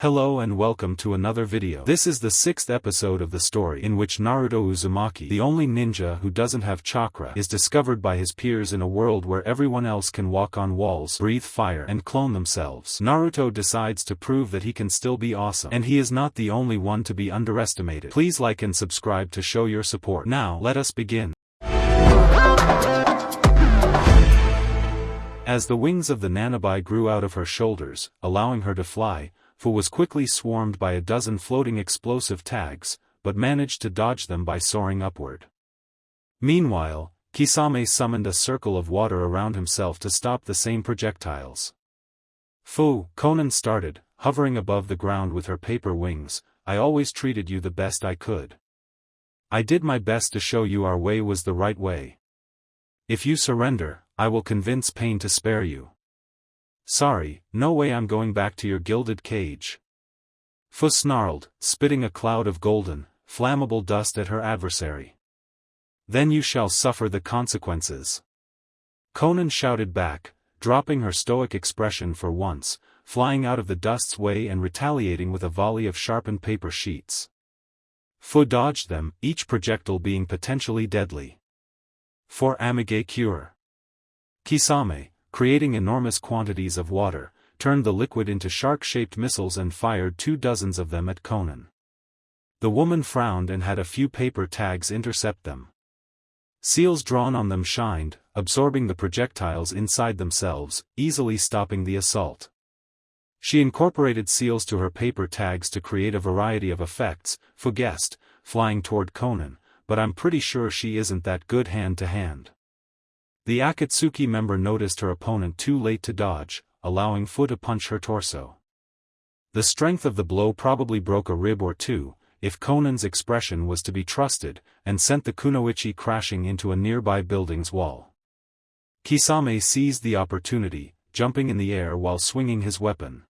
Hello and welcome to another video. This is the 6th episode of the story in which Naruto Uzumaki, the only ninja who doesn't have chakra, is discovered by his peers in a world where everyone else can walk on walls, breathe fire, and clone themselves. Naruto decides to prove that he can still be awesome, and he is not the only one to be underestimated. Please like and subscribe to show your support. Now, let us begin. As the wings of the Nanabi grew out of her shoulders, allowing her to fly, Fu was quickly swarmed by a dozen floating explosive tags, but managed to dodge them by soaring upward. Meanwhile, Kisame summoned a circle of water around himself to stop the same projectiles. Fu, Konan started, hovering above the ground with her paper wings. I always treated you the best I could. I did my best to show you our way was the right way. If you surrender, I will convince Pain to spare you. Sorry, no way I'm going back to your gilded cage. Fu snarled, spitting a cloud of golden, flammable dust at her adversary. Then you shall suffer the consequences. Konan shouted back, dropping her stoic expression for once, flying out of the dust's way and retaliating with a volley of sharpened paper sheets. Fu dodged them, each projectile being potentially deadly. For Amige cure. Kisame, creating enormous quantities of water, turned the liquid into shark-shaped missiles and fired 24 of them at Konan. The woman frowned and had a few paper tags intercept them. Seals drawn on them shined, absorbing the projectiles inside themselves, easily stopping the assault. She incorporated seals to her paper tags to create a variety of effects, Fu guessed, flying toward Konan, but I'm pretty sure she isn't that good hand-to-hand. The Akatsuki member noticed her opponent too late to dodge, allowing Fu to punch her torso. The strength of the blow probably broke a rib or two, if Konan's expression was to be trusted, and sent the kunoichi crashing into a nearby building's wall. Kisame seized the opportunity, jumping in the air while swinging his weapon.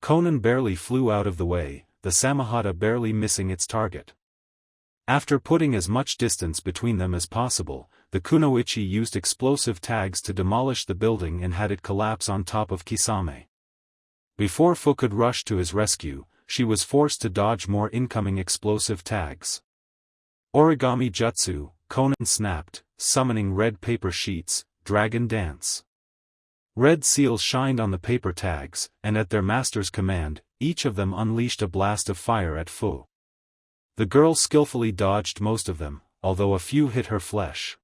Konan barely flew out of the way, the Samahata barely missing its target. After putting as much distance between them as possible, the kunoichi used explosive tags to demolish the building and had it collapse on top of Kisame. Before Fu could rush to his rescue, she was forced to dodge more incoming explosive tags. Origami Jutsu, Konan snapped, summoning red paper sheets, Dragon Dance. Red seals shined on the paper tags, and at their master's command, each of them unleashed a blast of fire at Fu. The girl skillfully dodged most of them, although a few hit her flesh.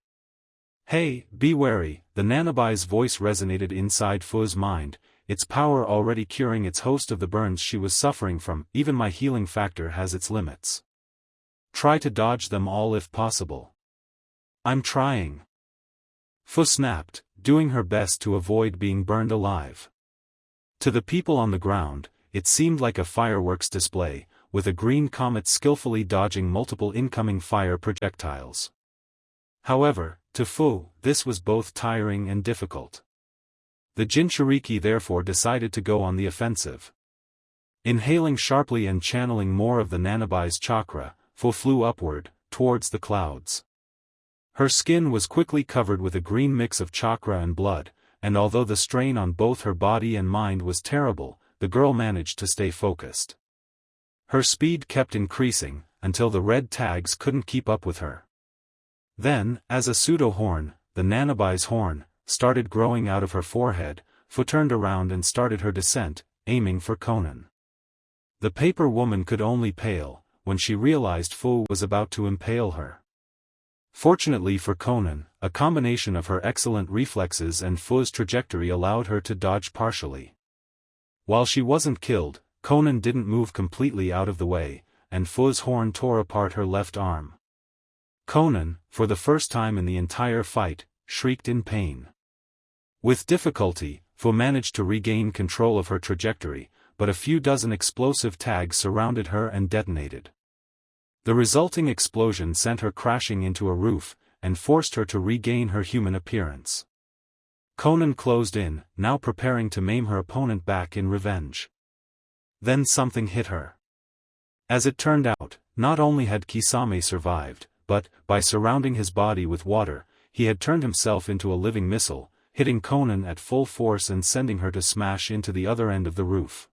Hey, be wary, the Nanabi's voice resonated inside Fu's mind, its power already curing its host of the burns she was suffering from. Even my healing factor has its limits. Try to dodge them all if possible. I'm trying. Fu snapped, doing her best to avoid being burned alive. To the people on the ground, it seemed like a fireworks display, with a green comet skillfully dodging multiple incoming fire projectiles. However, to Fu, this was both tiring and difficult. The Jinchuriki therefore decided to go on the offensive. Inhaling sharply and channeling more of the Nanabi's chakra, Fu flew upward, towards the clouds. Her skin was quickly covered with a green mix of chakra and blood, and although the strain on both her body and mind was terrible, the girl managed to stay focused. Her speed kept increasing, until the red tags couldn't keep up with her. Then, as a pseudo-horn, the Nanabi's horn, started growing out of her forehead, Fu turned around and started her descent, aiming for Konan. The paper woman could only pale, when she realized Fu was about to impale her. Fortunately for Konan, a combination of her excellent reflexes and Fu's trajectory allowed her to dodge partially. While she wasn't killed, Konan didn't move completely out of the way, and Fu's horn tore apart her left arm. Konan, for the first time in the entire fight, shrieked in pain. With difficulty, Fu managed to regain control of her trajectory, but a few dozen explosive tags surrounded her and detonated. The resulting explosion sent her crashing into a roof, and forced her to regain her human appearance. Konan closed in, now preparing to maim her opponent back in revenge. Then something hit her. As it turned out, not only had Kisame survived, but, by surrounding his body with water, he had turned himself into a living missile, hitting Konan at full force and sending her to smash into the other end of the roof.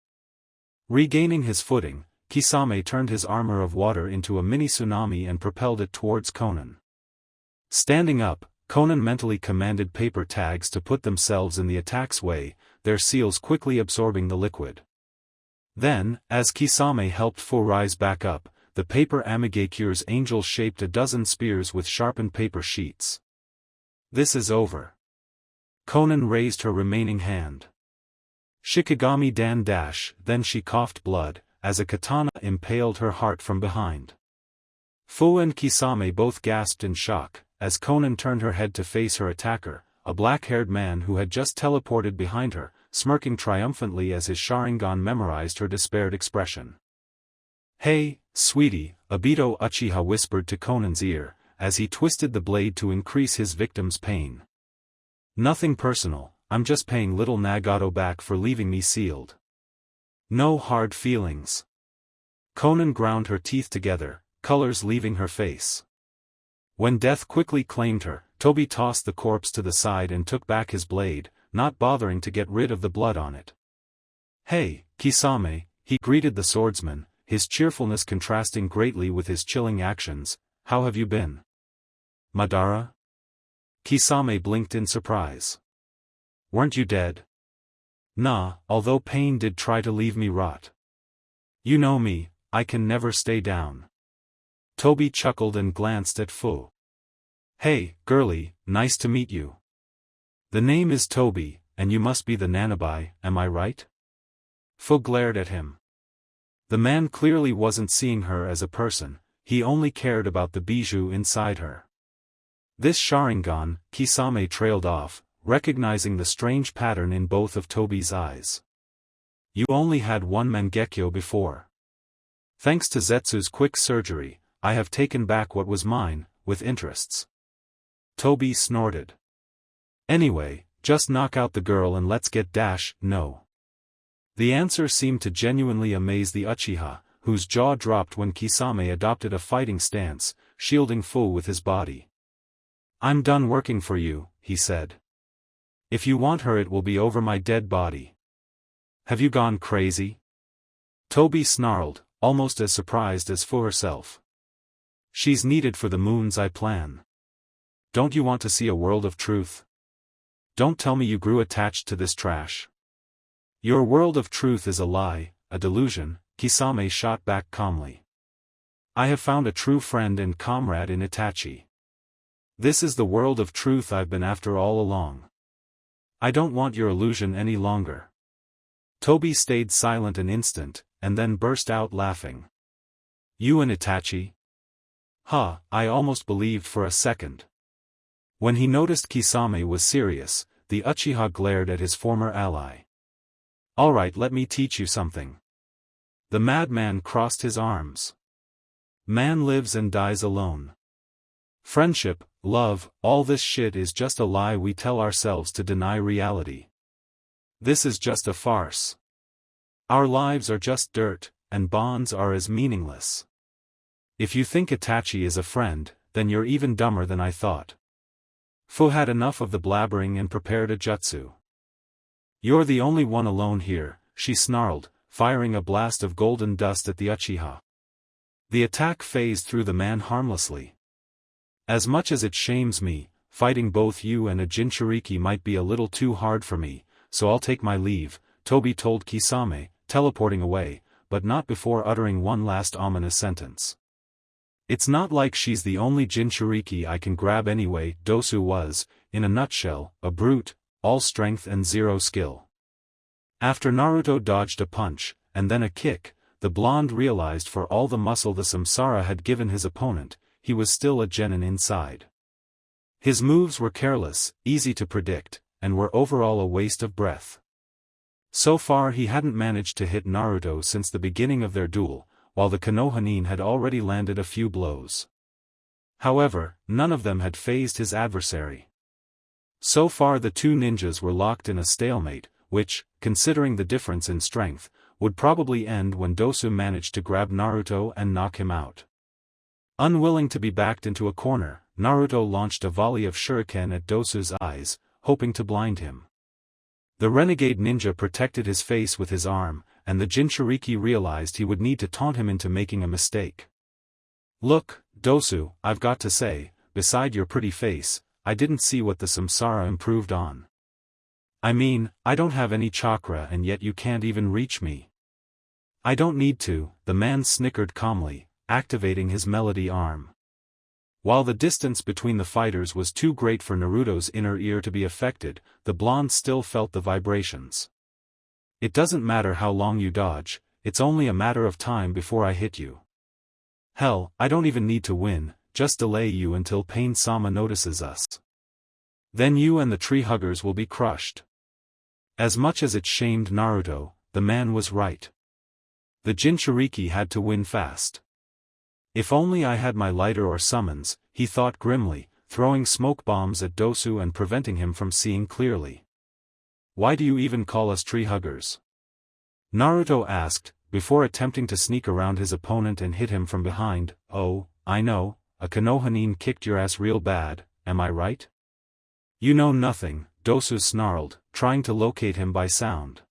Regaining his footing, Kisame turned his armor of water into a mini tsunami and propelled it towards Conan. Standing up, Conan mentally commanded paper tags to put themselves in the attack's way, their seals quickly absorbing the liquid. Then, as Kisame helped Fu rise back up, the paper Amigakura's angel shaped a dozen spears with sharpened paper sheets. This is over. Conan raised her remaining hand. Shikigami Dan dash, then she coughed blood, as a katana impaled her heart from behind. Fu and Kisame both gasped in shock, as Conan turned her head to face her attacker, a black-haired man who had just teleported behind her, smirking triumphantly as his Sharingan memorized her despaired expression. "Hey, sweetie," Obito Uchiha whispered to Conan's ear, as he twisted the blade to increase his victim's pain. "Nothing personal, I'm just paying little Nagato back for leaving me sealed. No hard feelings." Conan ground her teeth together, colors leaving her face. When death quickly claimed her, Toby tossed the corpse to the side and took back his blade, not bothering to get rid of the blood on it. "Hey, Kisame," he greeted the swordsman, his cheerfulness contrasting greatly with his chilling actions. "How have you been?" "Madara?" Kisame blinked in surprise. "Weren't you dead?" "Nah, although pain did try to leave me rot. You know me, I can never stay down." Toby chuckled and glanced at Fu. "Hey, girlie, nice to meet you. The name is Toby, and you must be the Nanabi, am I right?" Fu glared at him. The man clearly wasn't seeing her as a person, he only cared about the bijou inside her. "This Sharingan," Kisame trailed off, recognizing the strange pattern in both of Toby's eyes. "You only had one Mangekyo before. Thanks to Zetsu's quick surgery, I have taken back what was mine, with interests." Toby snorted. "Anyway, just knock out the girl and let's get no." The answer seemed to genuinely amaze the Uchiha, whose jaw dropped when Kisame adopted a fighting stance, shielding Fu with his body. "I'm done working for you," he said. "If you want her it will be over my dead body." "Have you gone crazy?" Toby snarled, almost as surprised as Fu herself. "She's needed for the moons I plan. Don't you want to see a world of truth? Don't tell me you grew attached to this trash." "Your world of truth is a lie, a delusion," Kisame shot back calmly. "I have found a true friend and comrade in Itachi. This is the world of truth I've been after all along. I don't want your illusion any longer." Toby stayed silent an instant, and then burst out laughing. "You and Itachi? Ha, I almost believed for a second." When he noticed Kisame was serious, the Uchiha glared at his former ally. "Alright, let me teach you something." The madman crossed his arms. "Man lives and dies alone. Friendship, love, all this shit is just a lie we tell ourselves to deny reality. This is just a farce. Our lives are just dirt, and bonds are as meaningless. If you think Itachi is a friend, then you're even dumber than I thought." Fu had enough of the blabbering and prepared a jutsu. "You're the only one alone here," she snarled, firing a blast of golden dust at the Uchiha. The attack phased through the man harmlessly. "As much as it shames me, fighting both you and a Jinchuriki might be a little too hard for me, so I'll take my leave," Toby told Kisame, teleporting away, but not before uttering one last ominous sentence. "It's not like she's the only Jinchuriki I can grab anyway." Dosu was, in a nutshell, a brute, all strength and zero skill. After Naruto dodged a punch, and then a kick, the blonde realized for all the muscle the Samsara had given his opponent, he was still a genin inside. His moves were careless, easy to predict, and were overall a waste of breath. So far he hadn't managed to hit Naruto since the beginning of their duel, while the Konohanin had already landed a few blows. However, none of them had fazed his adversary. So far the two ninjas were locked in a stalemate, which, considering the difference in strength, would probably end when Dosu managed to grab Naruto and knock him out. Unwilling to be backed into a corner, Naruto launched a volley of shuriken at Dosu's eyes, hoping to blind him. The renegade ninja protected his face with his arm, and the Jinchuriki realized he would need to taunt him into making a mistake. "Look, Dosu, I've got to say, beside your pretty face, I didn't see what the samsara improved on. I mean, I don't have any chakra and yet you can't even reach me." "I don't need to," the man snickered calmly, activating his melody arm. While the distance between the fighters was too great for Naruto's inner ear to be affected, the blonde still felt the vibrations. "It doesn't matter how long you dodge, it's only a matter of time before I hit you. Hell, I don't even need to win, just delay you until Pain-sama notices us. Then you and the tree huggers will be crushed." As much as it shamed Naruto, the man was right. The Jinchuriki had to win fast. "If only I had my lighter or summons," he thought grimly, throwing smoke bombs at Dosu and preventing him from seeing clearly. "Why do you even call us tree huggers?" Naruto asked, before attempting to sneak around his opponent and hit him from behind. "Oh, I know, a Konohanin kicked your ass real bad, am I right?" "You know nothing," Dosu snarled, trying to locate him by sound.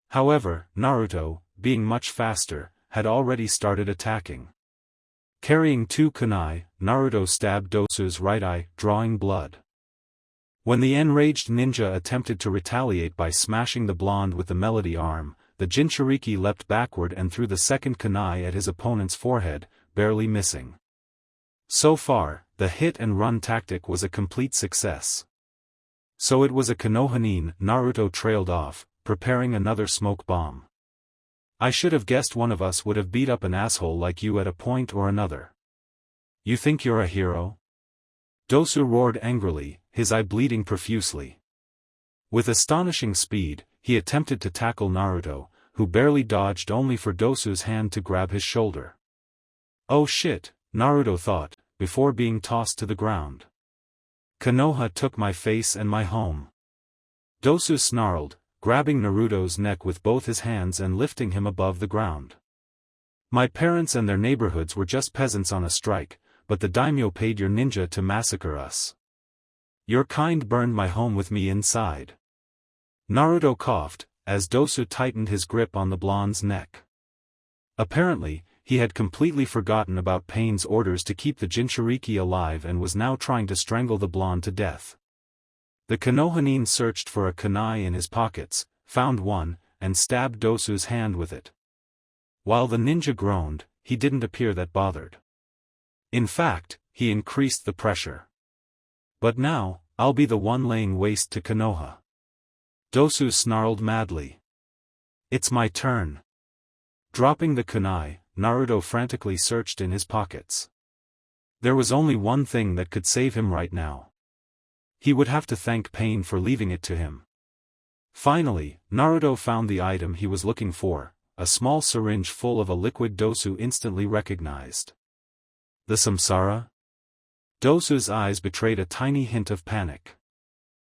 However, Naruto, being much faster, had already started attacking. Carrying 2 kunai, Naruto stabbed Dosu's right eye, drawing blood. When the enraged ninja attempted to retaliate by smashing the blonde with the melody arm, the Jinchuriki leapt backward and threw the second kunai at his opponent's forehead, barely missing. So far, the hit-and-run tactic was a complete success. So it was a Konohanin. Naruto trailed off, preparing another smoke bomb. "I should have guessed one of us would have beat up an asshole like you at a point or another. You think you're a hero?" Dosu roared angrily, his eye bleeding profusely. With astonishing speed, he attempted to tackle Naruto, who barely dodged only for Dosu's hand to grab his shoulder. "Oh shit," Naruto thought, before being tossed to the ground. "Konoha took my face and my home." Dosu snarled, grabbing Naruto's neck with both his hands and lifting him above the ground. "My parents and their neighborhoods were just peasants on a strike, but the daimyo paid your ninja to massacre us. Your kind burned my home with me inside." Naruto coughed, as Dosu tightened his grip on the blonde's neck. Apparently, he had completely forgotten about Pain's orders to keep the Jinchuriki alive and was now trying to strangle the blonde to death. The Konohanin searched for a kunai in his pockets, found one, and stabbed Dosu's hand with it. While the ninja groaned, he didn't appear that bothered. In fact, he increased the pressure. "But now, I'll be the one laying waste to Konoha." Dosu snarled madly. "It's my turn." Dropping the kunai, Naruto frantically searched in his pockets. There was only one thing that could save him right now. He would have to thank Pain for leaving it to him. Finally, Naruto found the item he was looking for, a small syringe full of a liquid Dosu instantly recognized. The samsara? Dosu's eyes betrayed a tiny hint of panic.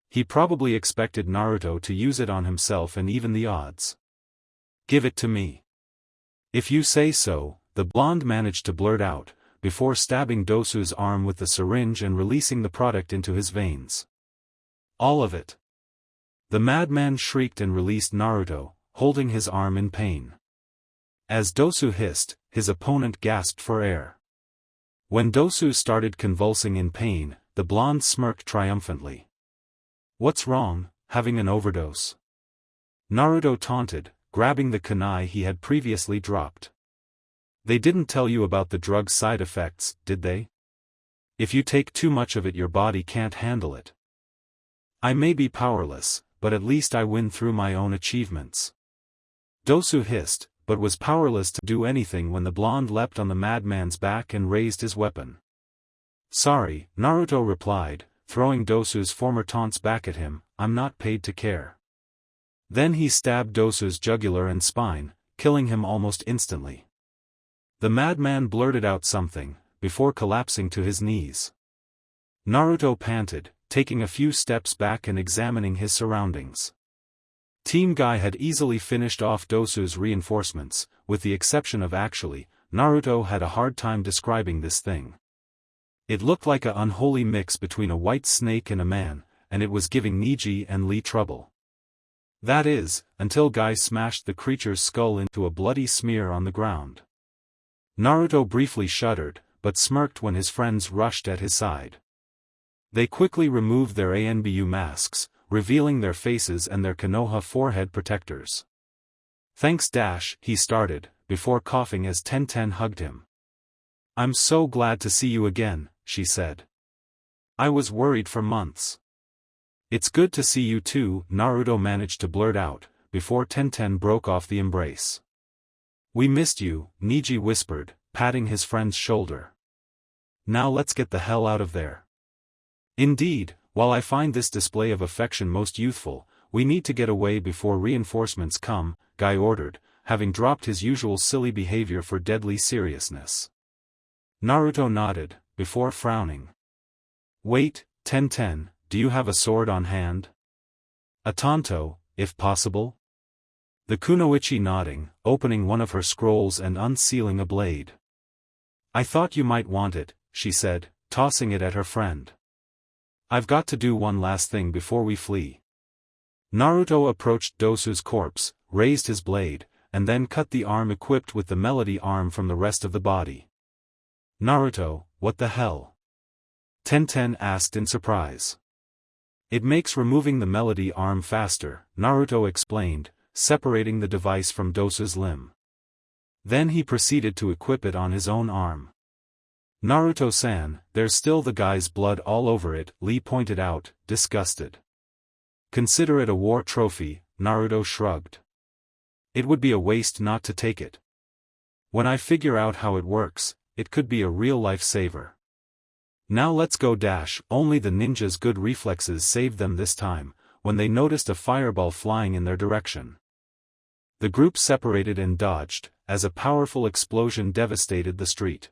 He probably expected Naruto to use it on himself and even the odds. "Give it to me." "If you say so," the blonde managed to blurt out, before stabbing Dosu's arm with the syringe and releasing the product into his veins. "All of it." The madman shrieked and released Naruto, holding his arm in pain. As Dosu hissed, his opponent gasped for air. When Dosu started convulsing in pain, the blonde smirked triumphantly. "What's wrong, having an overdose?" Naruto taunted, grabbing the kunai he had previously dropped. "They didn't tell you about the drug's side effects, did they? If you take too much of it your body can't handle it. I may be powerless, but at least I win through my own achievements." Dosu hissed, but was powerless to do anything when the blonde leapt on the madman's back and raised his weapon. "Sorry," Naruto replied, throwing Dosu's former taunts back at him, "I'm not paid to care." Then he stabbed Dosu's jugular and spine, killing him almost instantly. The madman blurted out something, before collapsing to his knees. Naruto panted, taking a few steps back and examining his surroundings. Team Guy had easily finished off Dosu's reinforcements, with the exception of actually, Naruto had a hard time describing this thing. It looked like an unholy mix between a white snake and a man, and it was giving Neji and Lee trouble. That is, until Guy smashed the creature's skull into a bloody smear on the ground. Naruto briefly shuddered, but smirked when his friends rushed at his side. They quickly removed their ANBU masks, revealing their faces and their Konoha forehead protectors. Thanks Dash, he started, before coughing as Tenten hugged him. I'm so glad to see you again, she said. I was worried for months. It's good to see you too, Naruto managed to blurt out, before Tenten broke off the embrace. We missed you, Neji whispered, patting his friend's shoulder. Now let's get the hell out of there. Indeed, while I find this display of affection most youthful, we need to get away before reinforcements come, Guy ordered, having dropped his usual silly behavior for deadly seriousness. Naruto nodded, before frowning. Wait, Tenten, do you have a sword on hand? A tanto, if possible? The kunoichi nodding, opening one of her scrolls and unsealing a blade. I thought you might want it, she said, tossing it at her friend. I've got to do one last thing before we flee. Naruto approached Dosu's corpse, raised his blade, and then cut the arm equipped with the melody arm from the rest of the body. Naruto, what the hell? Tenten asked in surprise. It makes removing the melody arm faster, Naruto explained, separating the device from Dosu's limb. Then he proceeded to equip it on his own arm. Naruto-san, there's still the guy's blood all over it, Lee pointed out, disgusted. Consider it a war trophy, Naruto shrugged. It would be a waste not to take it. When I figure out how it works, it could be a real lifesaver. Now let's go dash. Only the ninja's good reflexes saved them this time, when they noticed a fireball flying in their direction. The group separated and dodged, as a powerful explosion devastated the street.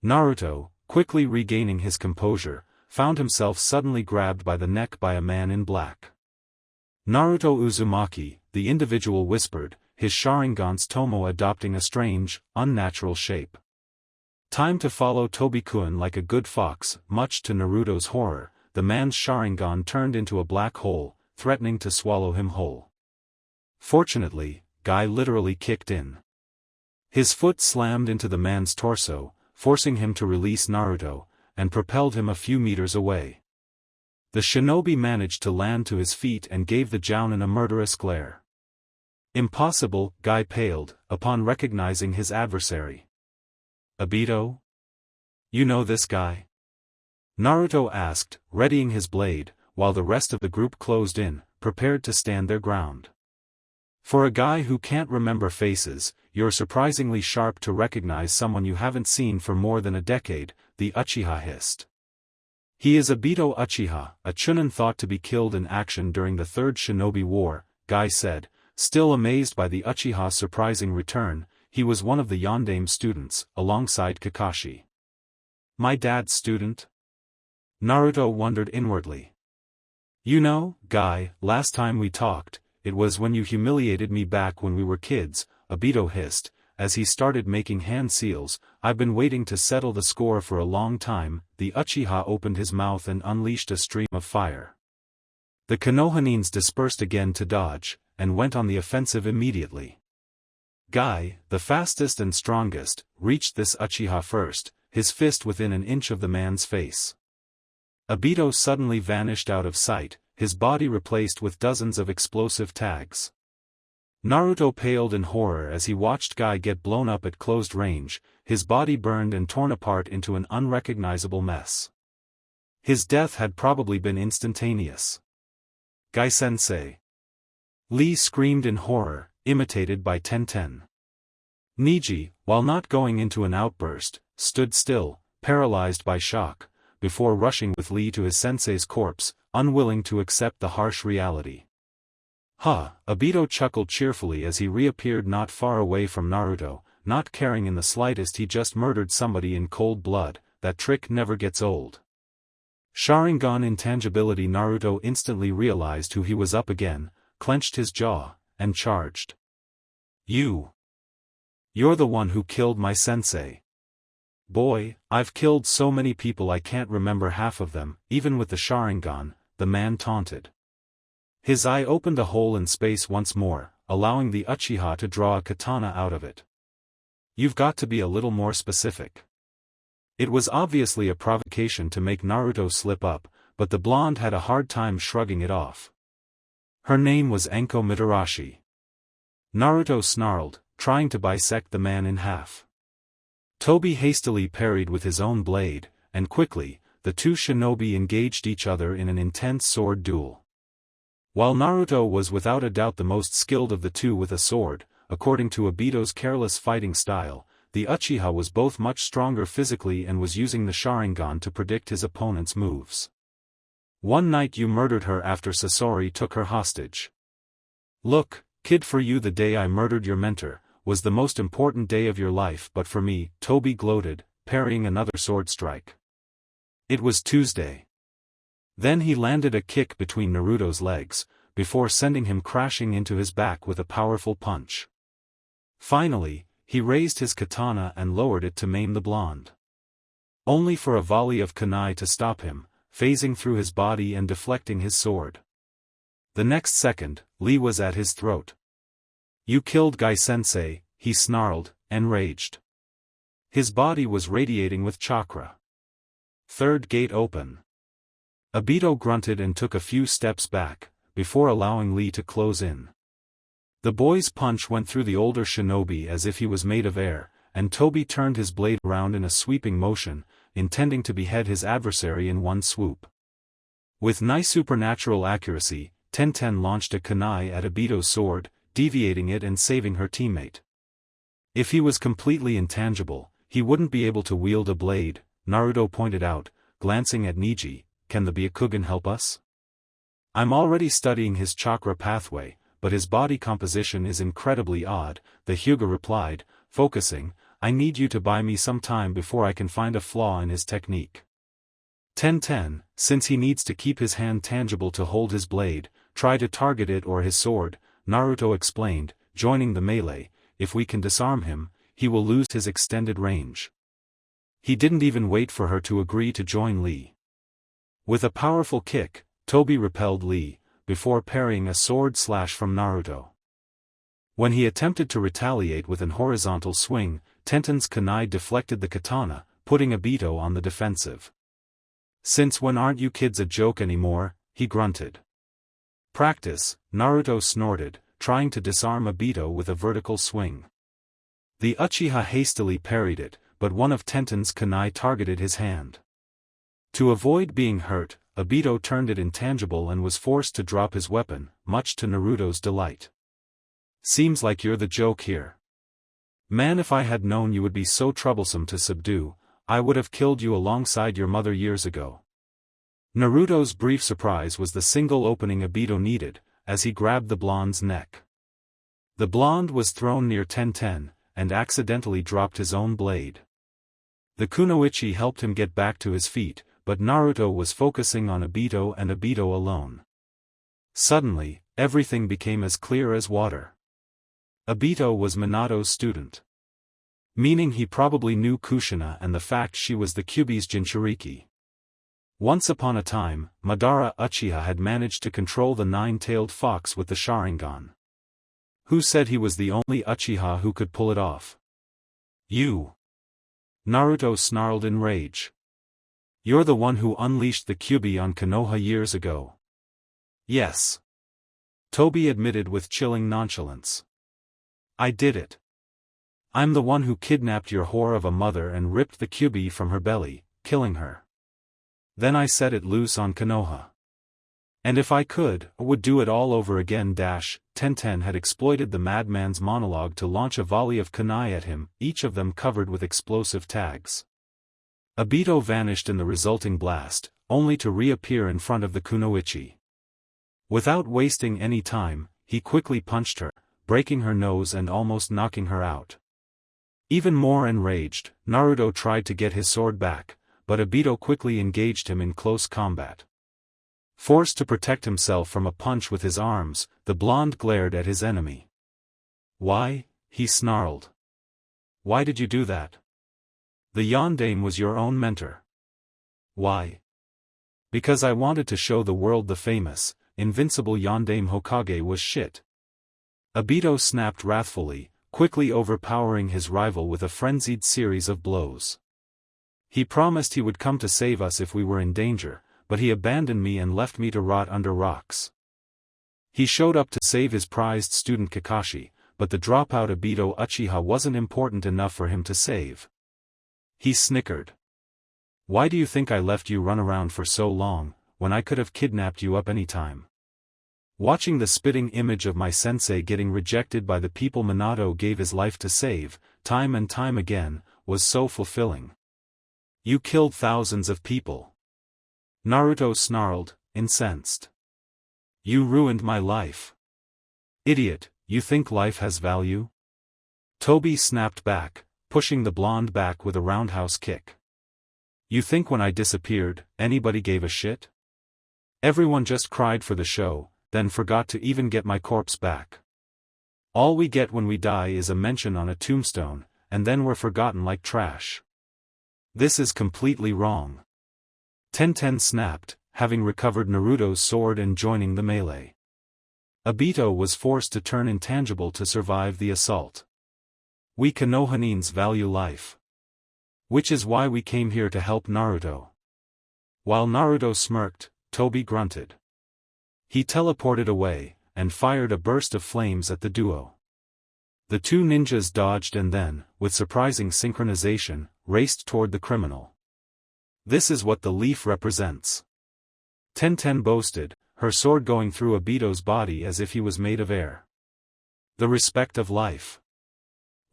Naruto, quickly regaining his composure, found himself suddenly grabbed by the neck by a man in black. Naruto Uzumaki, the individual whispered, his Sharingan's Tomo adopting a strange, unnatural shape. Time to follow Tobikun like a good fox. Much to Naruto's horror, the man's Sharingan turned into a black hole, threatening to swallow him whole. Fortunately, Guy literally kicked in. His foot slammed into the man's torso, forcing him to release Naruto, and propelled him a few meters away. The shinobi managed to land to his feet and gave the jounin a murderous glare. Impossible, Guy paled, upon recognizing his adversary. Obito? You know this guy? Naruto asked, readying his blade, while the rest of the group closed in, prepared to stand their ground. For a guy who can't remember faces, you're surprisingly sharp to recognize someone you haven't seen for more than a decade, the Uchiha hissed. He is Obito Uchiha, a Chunin thought to be killed in action during the Third Shinobi War, Guy said, still amazed by the Uchiha's surprising return. He was one of the Yondaime students, alongside Kakashi. My dad's student? Naruto wondered inwardly. You know, Guy, last time we talked, it was when you humiliated me back when we were kids, Obito hissed, as he started making hand seals. I've been waiting to settle the score for a long time. The Uchiha opened his mouth and unleashed a stream of fire. The Konohanins dispersed again to dodge, and went on the offensive immediately. Guy, the fastest and strongest, reached this Uchiha first, his fist within an inch of the man's face. Obito suddenly vanished out of sight, his body replaced with dozens of explosive tags. Naruto paled in horror as he watched Guy get blown up at closed range, his body burned and torn apart into an unrecognizable mess. His death had probably been instantaneous. Guy-sensei! Lee screamed in horror, imitated by Tenten. Neji, while not going into an outburst, stood still, paralyzed by shock, before rushing with Lee to his sensei's corpse, unwilling to accept the harsh reality. Obito chuckled cheerfully as he reappeared not far away from Naruto, not caring in the slightest he just murdered somebody in cold blood. That trick never gets old. Sharingan intangibility. Naruto instantly realized who he was up again, clenched his jaw, and charged. You're the one who killed my sensei. Boy, I've killed so many people I can't remember half of them, even with the Sharingan, the man taunted. His eye opened a hole in space once more, allowing the Uchiha to draw a katana out of it. You've got to be a little more specific. It was obviously a provocation to make Naruto slip up, but the blonde had a hard time shrugging it off. Her name was Enko Mitarashi. Naruto snarled, trying to bisect the man in half. Toby hastily parried with his own blade, and quickly, the two shinobi engaged each other in an intense sword duel. While Naruto was without a doubt the most skilled of the two with a sword, according to Obito's careless fighting style, the Uchiha was both much stronger physically and was using the Sharingan to predict his opponent's moves. One night you murdered her after Sasori took her hostage. Look, kid, for you the day I murdered your mentor was the most important day of your life, but for me, Toby gloated, parrying another sword strike. It was Tuesday. Then he landed a kick between Naruto's legs, before sending him crashing into his back with a powerful punch. Finally, he raised his katana and lowered it to maim the blonde. Only for a volley of kunai to stop him, phasing through his body and deflecting his sword. The next second, Lee was at his throat. You killed Gai-sensei, he snarled, enraged. His body was radiating with chakra. Third gate open. Obito grunted and took a few steps back, before allowing Lee to close in. The boy's punch went through the older shinobi as if he was made of air, and Toby turned his blade around in a sweeping motion, intending to behead his adversary in one swoop. With nigh supernatural accuracy, Tenten launched a kunai at Obito's sword, deviating it and saving her teammate. If he was completely intangible, he wouldn't be able to wield a blade, Naruto pointed out, glancing at Neji. Can the Byakugan help us? I'm already studying his chakra pathway, but his body composition is incredibly odd, the Hyuga replied, focusing. I need you to buy me some time before I can find a flaw in his technique. Tenten, since he needs to keep his hand tangible to hold his blade, try to target it or his sword, Naruto explained, joining the melee. If we can disarm him, he will lose his extended range. He didn't even wait for her to agree to join Lee. With a powerful kick, Toby repelled Lee, before parrying a sword slash from Naruto. When he attempted to retaliate with an horizontal swing, Tenten's kunai deflected the katana, putting Obito on the defensive. Since when aren't you kids a joke anymore? He grunted. Practice, Naruto snorted, trying to disarm Obito with a vertical swing. The Uchiha hastily parried it, but one of Tenten's kunai targeted his hand. To avoid being hurt, Obito turned it intangible and was forced to drop his weapon, much to Naruto's delight. Seems like you're the joke here. Man, if I had known you would be so troublesome to subdue, I would have killed you alongside your mother years ago. Naruto's brief surprise was the single opening Obito needed, as he grabbed the blonde's neck. The blonde was thrown near Tenten, and accidentally dropped his own blade. The kunoichi helped him get back to his feet, but Naruto was focusing on Obito and Obito alone. Suddenly, everything became as clear as water. Obito was Minato's student. Meaning he probably knew Kushina and the fact she was the Kyuubi's Jinchuriki. Once upon a time, Madara Uchiha had managed to control the nine-tailed fox with the Sharingan. Who said he was the only Uchiha who could pull it off? You. Naruto snarled in rage. You're the one who unleashed the Kyuubi on Konoha years ago. Yes. Toby admitted with chilling nonchalance. I did it. I'm the one who kidnapped your whore of a mother and ripped the Kyuubi from her belly, killing her. Then I set it loose on Konoha. And if I could, I would do it all over again. Tenten had exploited the madman's monologue to launch a volley of kunai at him, each of them covered with explosive tags. Obito vanished in the resulting blast, only to reappear in front of the kunoichi. Without wasting any time, he quickly punched her, breaking her nose and almost knocking her out. Even more enraged, Naruto tried to get his sword back, but Obito quickly engaged him in close combat. Forced to protect himself from a punch with his arms, the blonde glared at his enemy. Why? He snarled. Why did you do that? The yondaime was your own mentor. Why? Because I wanted to show the world the famous, invincible Yondaime Hokage was shit. Obito snapped wrathfully, quickly overpowering his rival with a frenzied series of blows. He promised he would come to save us if we were in danger, but he abandoned me and left me to rot under rocks. He showed up to save his prized student Kakashi, but the dropout Obito Uchiha wasn't important enough for him to save. He snickered. Why do you think I left you run around for so long, when I could have kidnapped you up any time? Watching the spitting image of my sensei getting rejected by the people Minato gave his life to save, time and time again, was so fulfilling. You killed thousands of people. Naruto snarled, incensed. You ruined my life. Idiot, you think life has value? Toby snapped back, pushing the blonde back with a roundhouse kick. You think when I disappeared, anybody gave a shit? Everyone just cried for the show, then forgot to even get my corpse back. All we get when we die is a mention on a tombstone, and then we're forgotten like trash. This is completely wrong. Tenten snapped, having recovered Naruto's sword and joining the melee. Obito was forced to turn intangible to survive the assault. We Konohanins value life. Which is why we came here to help Naruto. While Naruto smirked, Toby grunted. He teleported away, and fired a burst of flames at the duo. The two ninjas dodged and then, with surprising synchronization, raced toward the criminal. This is what the leaf represents. Tenten boasted, her sword going through Obito's body as if he was made of air. The respect of life.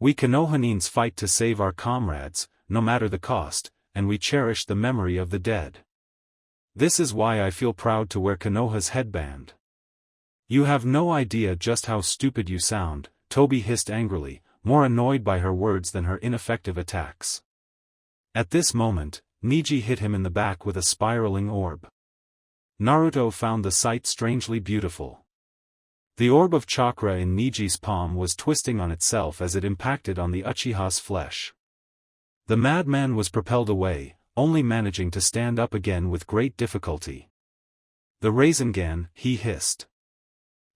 We Konohanins fight to save our comrades, no matter the cost, and we cherish the memory of the dead. This is why I feel proud to wear Konoha's headband. You have no idea just how stupid you sound, Toby hissed angrily, more annoyed by her words than her ineffective attacks. At this moment, Neji hit him in the back with a spiraling orb. Naruto found the sight strangely beautiful. The orb of chakra in Neji's palm was twisting on itself as it impacted on the Uchiha's flesh. The madman was propelled away, only managing to stand up again with great difficulty. The Rasengan, he hissed.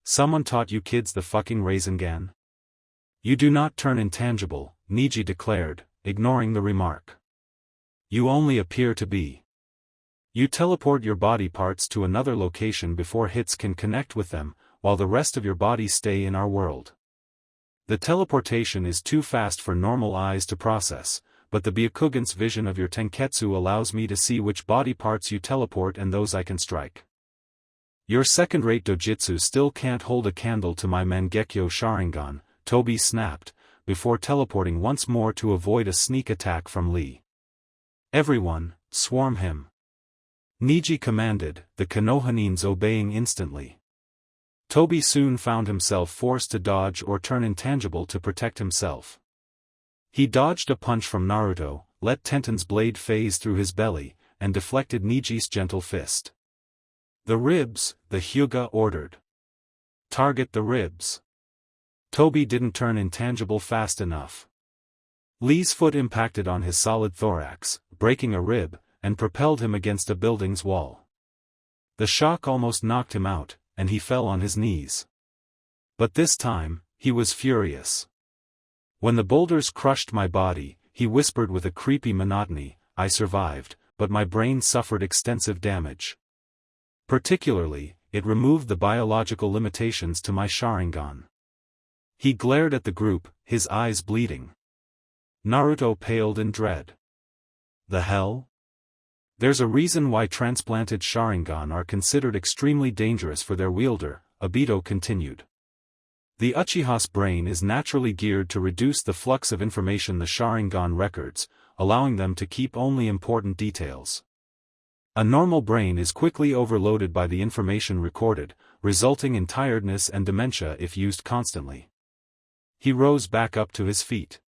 Someone taught you kids the fucking Rasengan? You do not turn intangible, Neji declared, ignoring the remark. You only appear to be. You teleport your body parts to another location before hits can connect with them, while the rest of your body stay in our world. The teleportation is too fast for normal eyes to process, but the Byakugan's vision of your Tenketsu allows me to see which body parts you teleport and those I can strike. Your second-rate dojutsu still can't hold a candle to my Mangekyo Sharingan, Toby snapped, before teleporting once more to avoid a sneak attack from Lee. Everyone, swarm him. Neji commanded, the Konohanins obeying instantly. Toby soon found himself forced to dodge or turn intangible to protect himself. He dodged a punch from Naruto, let Tenten's blade phase through his belly, and deflected Neji's gentle fist. The ribs, the Hyuga ordered. Target the ribs. Toby didn't turn intangible fast enough. Lee's foot impacted on his solid thorax, breaking a rib, and propelled him against a building's wall. The shock almost knocked him out, and he fell on his knees. But this time, he was furious. When the boulders crushed my body, he whispered with a creepy monotony, I survived, but my brain suffered extensive damage. Particularly, it removed the biological limitations to my Sharingan. He glared at the group, his eyes bleeding. Naruto paled in dread. The hell? There's a reason why transplanted Sharingan are considered extremely dangerous for their wielder, Obito continued. The Uchiha's brain is naturally geared to reduce the flux of information the Sharingan records, allowing them to keep only important details. A normal brain is quickly overloaded by the information recorded, resulting in tiredness and dementia if used constantly. He rose back up to his feet.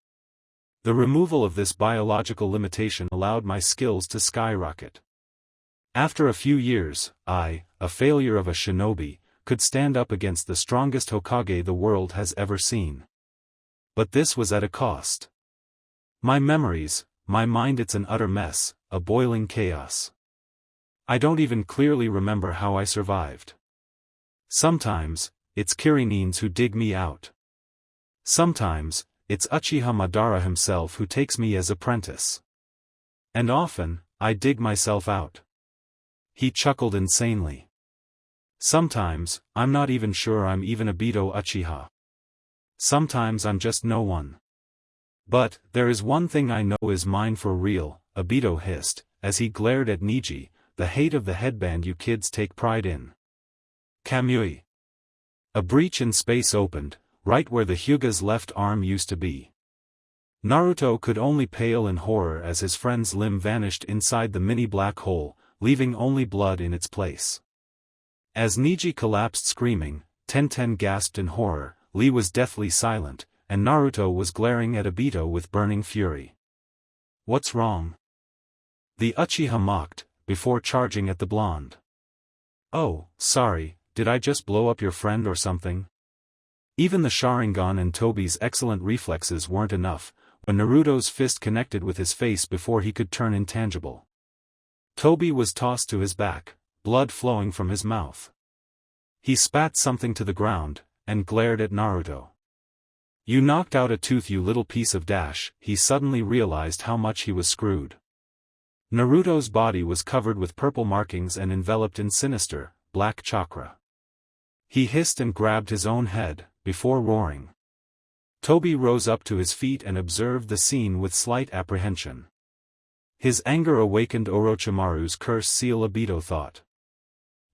The removal of this biological limitation allowed my skills to skyrocket. After a few years, I, a failure of a shinobi, could stand up against the strongest Hokage the world has ever seen. But this was at a cost. My memories, my mind, it's an utter mess, a boiling chaos. I don't even clearly remember how I survived. Sometimes, it's Kirinins who dig me out. Sometimes, it's Uchiha Madara himself who takes me as apprentice. And often, I dig myself out. He chuckled insanely. Sometimes, I'm not even sure I'm even Obito Uchiha. Sometimes I'm just no one. But, there is one thing I know is mine for real, Obito hissed, as he glared at Neji, the hate of the headband you kids take pride in. Kamui. A breach in space opened, right where the Hyuga's left arm used to be. Naruto could only pale in horror as his friend's limb vanished inside the mini black hole, leaving only blood in its place. As Neji collapsed screaming, Tenten gasped in horror, Lee was deathly silent, and Naruto was glaring at Obito with burning fury. What's wrong? The Uchiha mocked, before charging at the blonde. Oh, sorry, did I just blow up your friend or something? Even the Sharingan and Tobi's excellent reflexes weren't enough, when Naruto's fist connected with his face before he could turn intangible. Tobi was tossed to his back, blood flowing from his mouth. He spat something to the ground, and glared at Naruto. You knocked out a tooth, you little piece of dash. He suddenly realized how much he was screwed. Naruto's body was covered with purple markings and enveloped in sinister, black chakra. He hissed and grabbed his own head, before roaring. Tobi rose up to his feet and observed the scene with slight apprehension. His anger awakened Orochimaru's curse seal, Obito thought.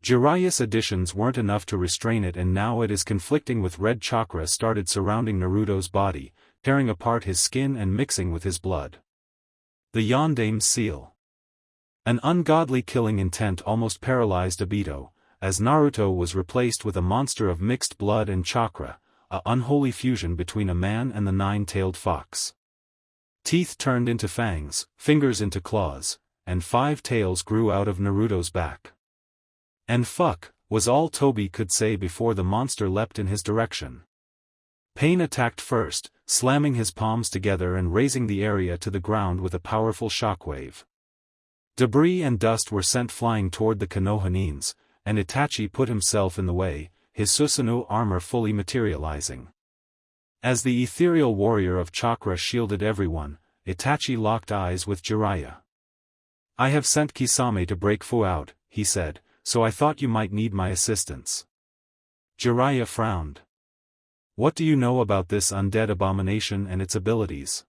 Jiraiya's additions weren't enough to restrain it, and now it is conflicting with red chakra started surrounding Naruto's body, tearing apart his skin and mixing with his blood. The Yondame's seal. An ungodly killing intent almost paralyzed Obito, as Naruto was replaced with a monster of mixed blood and chakra, a unholy fusion between a man and the nine-tailed fox. Teeth turned into fangs, fingers into claws, and 5 tails grew out of Naruto's back. And fuck, was all Tobi could say before the monster leapt in his direction. Pain attacked first, slamming his palms together and raising the area to the ground with a powerful shockwave. Debris and dust were sent flying toward the Konohanins, and Itachi put himself in the way, his Susanoo armor fully materializing. As the ethereal warrior of chakra shielded everyone, Itachi locked eyes with Jiraiya. I have sent Kisame to break Fu out, he said, so I thought you might need my assistance. Jiraiya frowned. What do you know about this undead abomination and its abilities?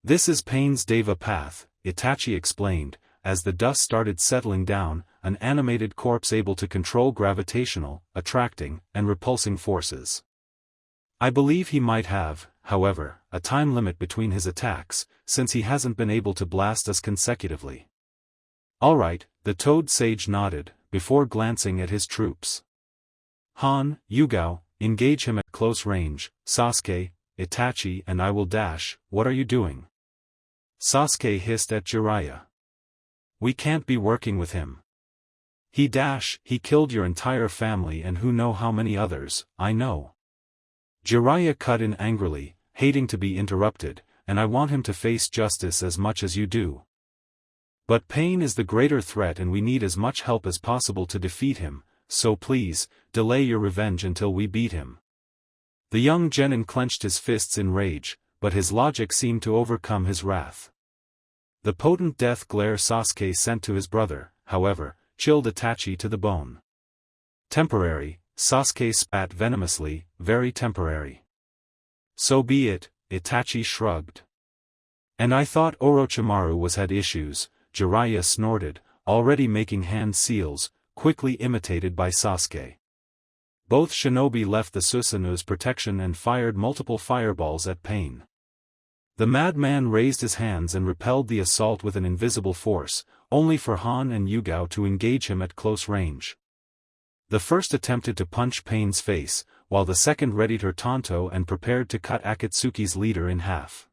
This is Pain's Deva path, Itachi explained, as the dust started settling down, an animated corpse able to control gravitational, attracting, and repulsing forces. I believe he might have, however, a time limit between his attacks, since he hasn't been able to blast us consecutively. Alright, the Toad Sage nodded, before glancing at his troops. Han, Yugao, engage him at close range. Sasuke, Itachi and I will dash. What are you doing? Sasuke hissed at Jiraiya. We can't be working with him. He killed your entire family and who know how many others, I know. Jiraiya cut in angrily, hating to be interrupted, and I want him to face justice as much as you do. But Pain is the greater threat and we need as much help as possible to defeat him, so please, delay your revenge until we beat him. The young genin clenched his fists in rage, but his logic seemed to overcome his wrath. The potent death glare Sasuke sent to his brother, however, chilled Itachi to the bone. Temporary, Sasuke spat venomously, very temporary. So be it, Itachi shrugged. And I thought Orochimaru had issues, Jiraiya snorted, already making hand seals, quickly imitated by Sasuke. Both shinobi left the Susanoo's protection and fired multiple fireballs at Pain. The madman raised his hands and repelled the assault with an invisible force, only for Han and Yugao to engage him at close range. The first attempted to punch Pain's face, while the second readied her tanto and prepared to cut Akatsuki's leader in half.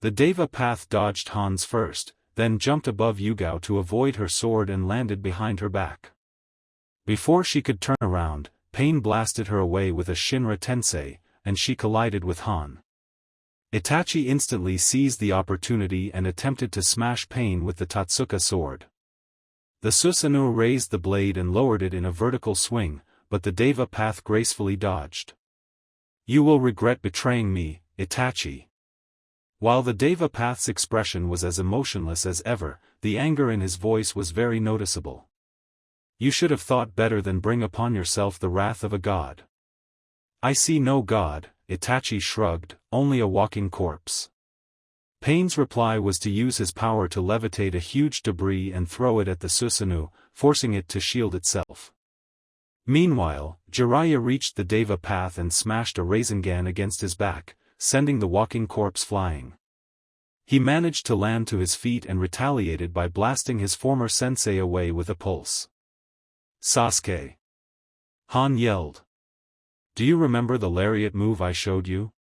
The Deva path dodged Han's first, then jumped above Yugao to avoid her sword and landed behind her back. Before she could turn around, Pain blasted her away with a Shinra Tensei, and she collided with Han. Itachi instantly seized the opportunity and attempted to smash Pain with the Tatsuka sword. The Susanoo raised the blade and lowered it in a vertical swing, but the Deva path gracefully dodged. "You will regret betraying me, Itachi." While the Deva path's expression was as emotionless as ever, the anger in his voice was very noticeable. "You should have thought better than bring upon yourself the wrath of a god." "I see no god," Itachi shrugged, "only a walking corpse." Pain's reply was to use his power to levitate a huge debris and throw it at the Susanoo, forcing it to shield itself. Meanwhile, Jiraiya reached the Deva path and smashed a Rasengan against his back, sending the walking corpse flying. He managed to land to his feet and retaliated by blasting his former sensei away with a pulse. "Sasuke!" Han yelled. "Do you remember the lariat move I showed you?"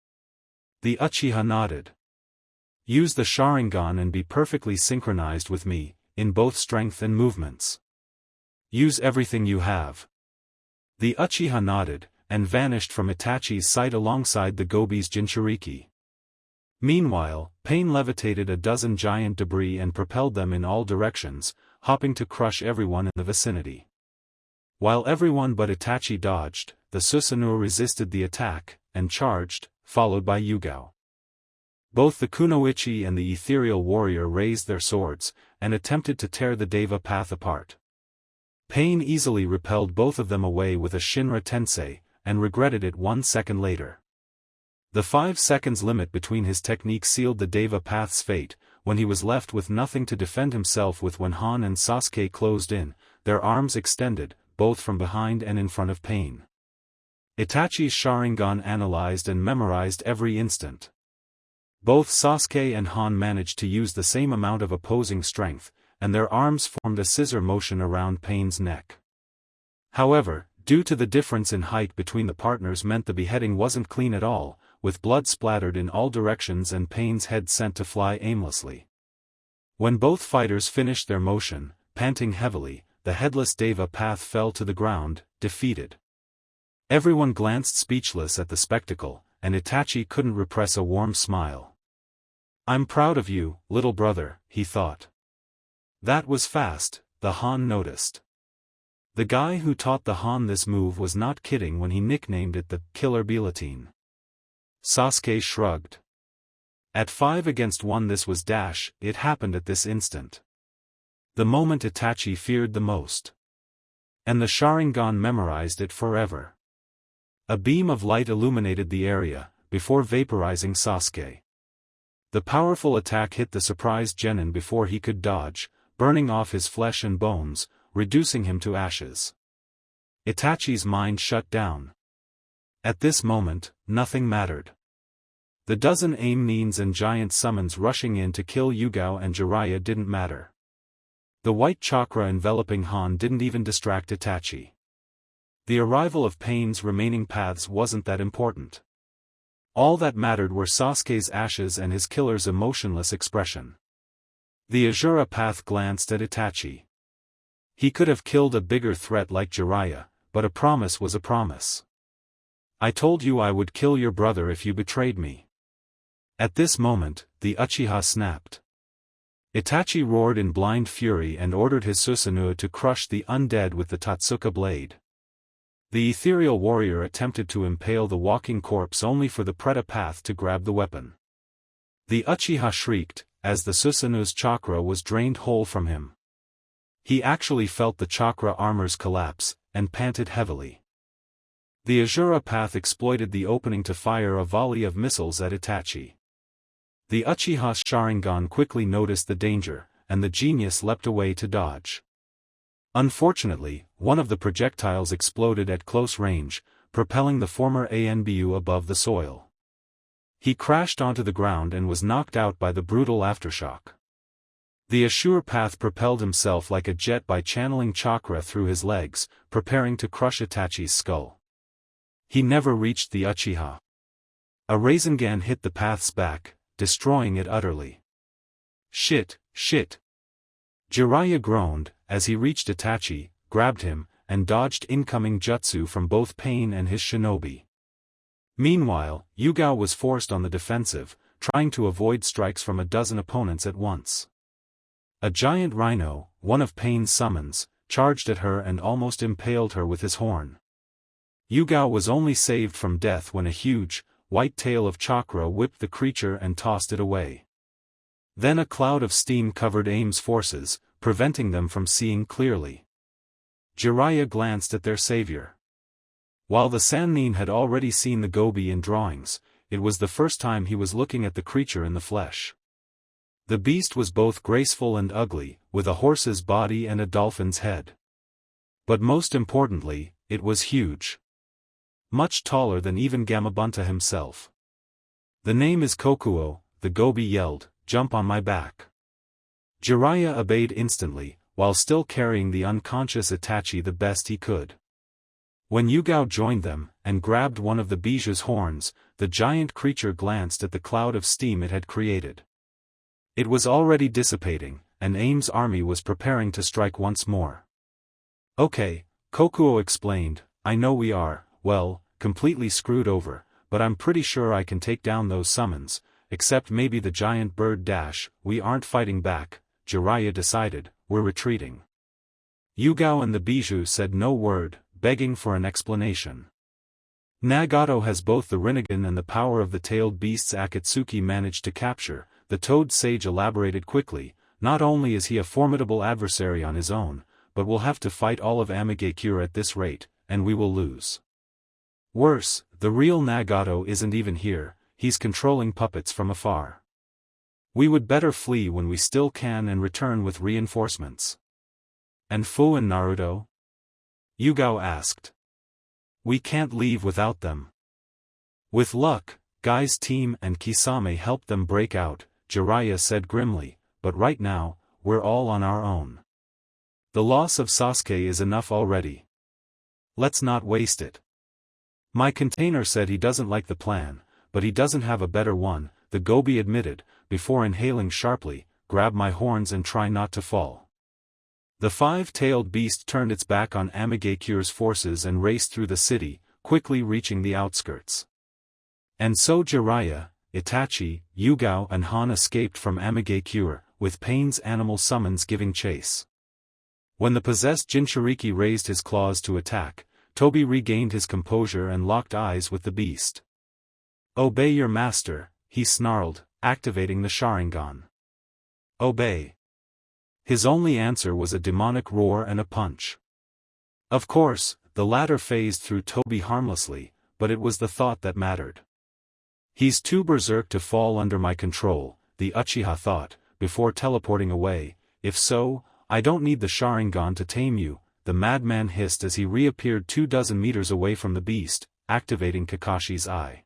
The Uchiha nodded. "Use the Sharingan and be perfectly synchronized with me, in both strength and movements. Use everything you have." The Uchiha nodded, and vanished from Itachi's sight alongside the Gobi's Jinchuriki. Meanwhile, Pain levitated a dozen giant debris and propelled them in all directions, hopping to crush everyone in the vicinity. While everyone but Itachi dodged, the Susanoo resisted the attack, and charged, followed by Yugao. Both the Kunoichi and the ethereal warrior raised their swords, and attempted to tear the Deva path apart. Pain easily repelled both of them away with a Shinra Tensei, and regretted it 1 second later. The 5 seconds limit between his technique sealed the Deva path's fate, when he was left with nothing to defend himself with. When Han and Sasuke closed in, their arms extended, both from behind and in front of Pain. Itachi's Sharingan analyzed and memorized every instant. Both Sasuke and Han managed to use the same amount of opposing strength, and their arms formed a scissor motion around Pain's neck. However, due to the difference in height between the partners meant the beheading wasn't clean at all, with blood splattered in all directions and Pain's head sent to fly aimlessly. When both fighters finished their motion, panting heavily, the headless Deva path fell to the ground, defeated. Everyone glanced speechless at the spectacle, and Itachi couldn't repress a warm smile. "I'm proud of you, little brother," he thought. That was fast, the Han noticed. The guy who taught the Han this move was not kidding when he nicknamed it the Killer Guillotine. Sasuke shrugged. At 5 against 1 this was dash, it happened at this instant. The moment Itachi feared the most. And the Sharingan memorized it forever. A beam of light illuminated the area, before vaporizing Sasuke. The powerful attack hit the surprised genin before he could dodge, burning off his flesh and bones, reducing him to ashes. Itachi's mind shut down. At this moment, nothing mattered. The dozen aim nines and giant summons rushing in to kill Yugao and Jiraiya didn't matter. The white chakra enveloping Han didn't even distract Itachi. The arrival of Pain's remaining paths wasn't that important. All that mattered were Sasuke's ashes and his killer's emotionless expression. The Azura path glanced at Itachi. He could have killed a bigger threat like Jiraiya, but a promise was a promise. "I told you I would kill your brother if you betrayed me." At this moment, the Uchiha snapped. Itachi roared in blind fury and ordered his Susanoo to crush the undead with the Tatsuka blade. The ethereal warrior attempted to impale the walking corpse only for the Preta path to grab the weapon. The Uchiha shrieked, as the Susanoo's chakra was drained whole from him. He actually felt the chakra armors collapse, and panted heavily. The Azura path exploited the opening to fire a volley of missiles at Itachi. The Uchiha's Sharingan quickly noticed the danger, and the genius leapt away to dodge. Unfortunately, one of the projectiles exploded at close range, propelling the former Anbu above the soil. He crashed onto the ground and was knocked out by the brutal aftershock. The Ashur path propelled himself like a jet by channeling chakra through his legs, preparing to crush Itachi's skull. He never reached the Uchiha. A Rasengan hit the path's back, destroying it utterly. "Shit, shit!" Jiraiya groaned, as he reached Itachi, grabbed him, and dodged incoming jutsu from both Pain and his shinobi. Meanwhile, Yugao was forced on the defensive, trying to avoid strikes from a dozen opponents at once. A giant rhino, one of Pain's summons, charged at her and almost impaled her with his horn. Yugao was only saved from death when a huge, white tail of chakra whipped the creature and tossed it away. Then a cloud of steam covered Aim's forces, preventing them from seeing clearly. Jiraiya glanced at their savior. While the Sannin had already seen the gobi in drawings, it was the first time he was looking at the creature in the flesh. The beast was both graceful and ugly, with a horse's body and a dolphin's head. But most importantly, it was huge. Much taller than even Gamabunta himself. "The name is Kokuo," the gobi yelled, "jump on my back." Jiraiya obeyed instantly, while still carrying the unconscious Itachi the best he could. When Yugao joined them, and grabbed one of the Biju's horns, the giant creature glanced at the cloud of steam it had created. It was already dissipating, and Aim's army was preparing to strike once more. "Okay," Kokuo explained, "I know we are, well, completely screwed over, but I'm pretty sure I can take down those summons, except maybe the giant bird dash. We aren't fighting back," Jiraiya decided, "we're retreating." Yugao and the Biju said no word, begging for an explanation. "Nagato has both the Rinnegan and the power of the tailed beasts Akatsuki managed to capture," the toad sage elaborated quickly. "Not only is he a formidable adversary on his own, but we'll have to fight all of Amigakure at this rate, and we will lose. Worse, the real Nagato isn't even here, he's controlling puppets from afar. We would better flee when we still can and return with reinforcements." "And Fu and Naruto?" Yugao asked. "We can't leave without them. With luck, Guy's team and Kisame helped them break out," Jiraiya said grimly, "but right now, we're all on our own. The loss of Sasuke is enough already. Let's not waste it." "My container said he doesn't like the plan, but he doesn't have a better one," the gobi admitted, before inhaling sharply, "Grab my horns and try not to fall." The five-tailed beast turned its back on Amigakure's forces and raced through the city, quickly reaching the outskirts. And so Jiraiya, Itachi, Yugao and Han escaped from Amigakure, with Pain's animal summons giving chase. When the possessed Jinchuriki raised his claws to attack, Tobi regained his composure and locked eyes with the beast. "Obey your master," he snarled, activating the Sharingan. "Obey." His only answer was a demonic roar and a punch. Of course, the latter phased through Tobi harmlessly, but it was the thought that mattered. "He's too berserk to fall under my control," the Uchiha thought, before teleporting away. "If so, I don't need the Sharingan to tame you," the madman hissed as he reappeared 24 meters away from the beast, activating Kakashi's eye.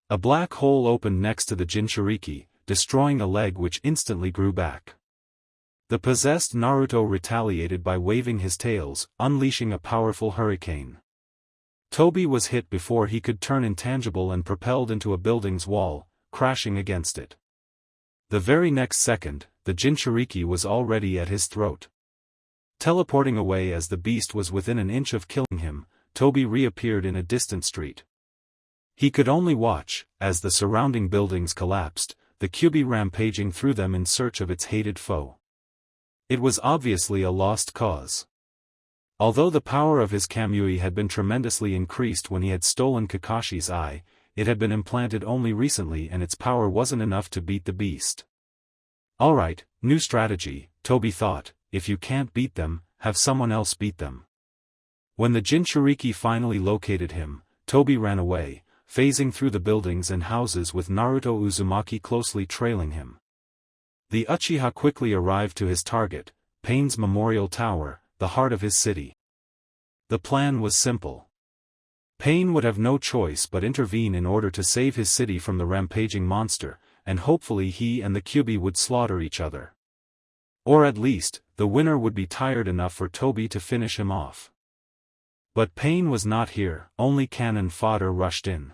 A black hole opened next to the Jinchuriki, destroying a leg which instantly grew back. The possessed Naruto retaliated by waving his tails, unleashing a powerful hurricane. Tobi was hit before he could turn intangible and propelled into a building's wall, crashing against it. The very next second, the Jinchuriki was already at his throat. Teleporting away as the beast was within an inch of killing him, Tobi reappeared in a distant street. He could only watch, as the surrounding buildings collapsed, the Kyuubi rampaging through them in search of its hated foe. It was obviously a lost cause. Although the power of his Kamui had been tremendously increased when he had stolen Kakashi's eye, it had been implanted only recently and its power wasn't enough to beat the beast. Alright, new strategy, Tobi thought, if you can't beat them, have someone else beat them. When the Jinchuriki finally located him, Tobi ran away, phasing through the buildings and houses with Naruto Uzumaki closely trailing him. The Uchiha quickly arrived to his target, Pain's Memorial Tower, the heart of his city. The plan was simple. Pain would have no choice but intervene in order to save his city from the rampaging monster, and hopefully he and the Kyuubi would slaughter each other. Or at least, the winner would be tired enough for Tobi to finish him off. But Pain was not here, only cannon fodder rushed in.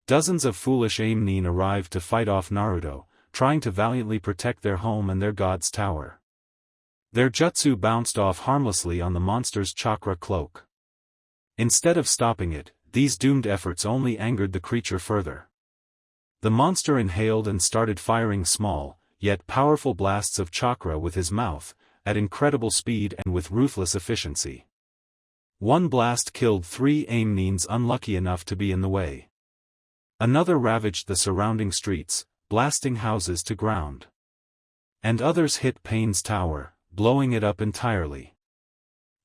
Dozens of foolish Aimnin arrived to fight off Naruto, trying to valiantly protect their home and their god's tower. Their jutsu bounced off harmlessly on the monster's chakra cloak. Instead of stopping it, these doomed efforts only angered the creature further. The monster inhaled and started firing small, yet powerful blasts of chakra with his mouth, at incredible speed and with ruthless efficiency. One blast killed 3 Aimnines unlucky enough to be in the way. Another ravaged the surrounding streets, blasting houses to ground. And others hit Payne's tower, blowing it up entirely.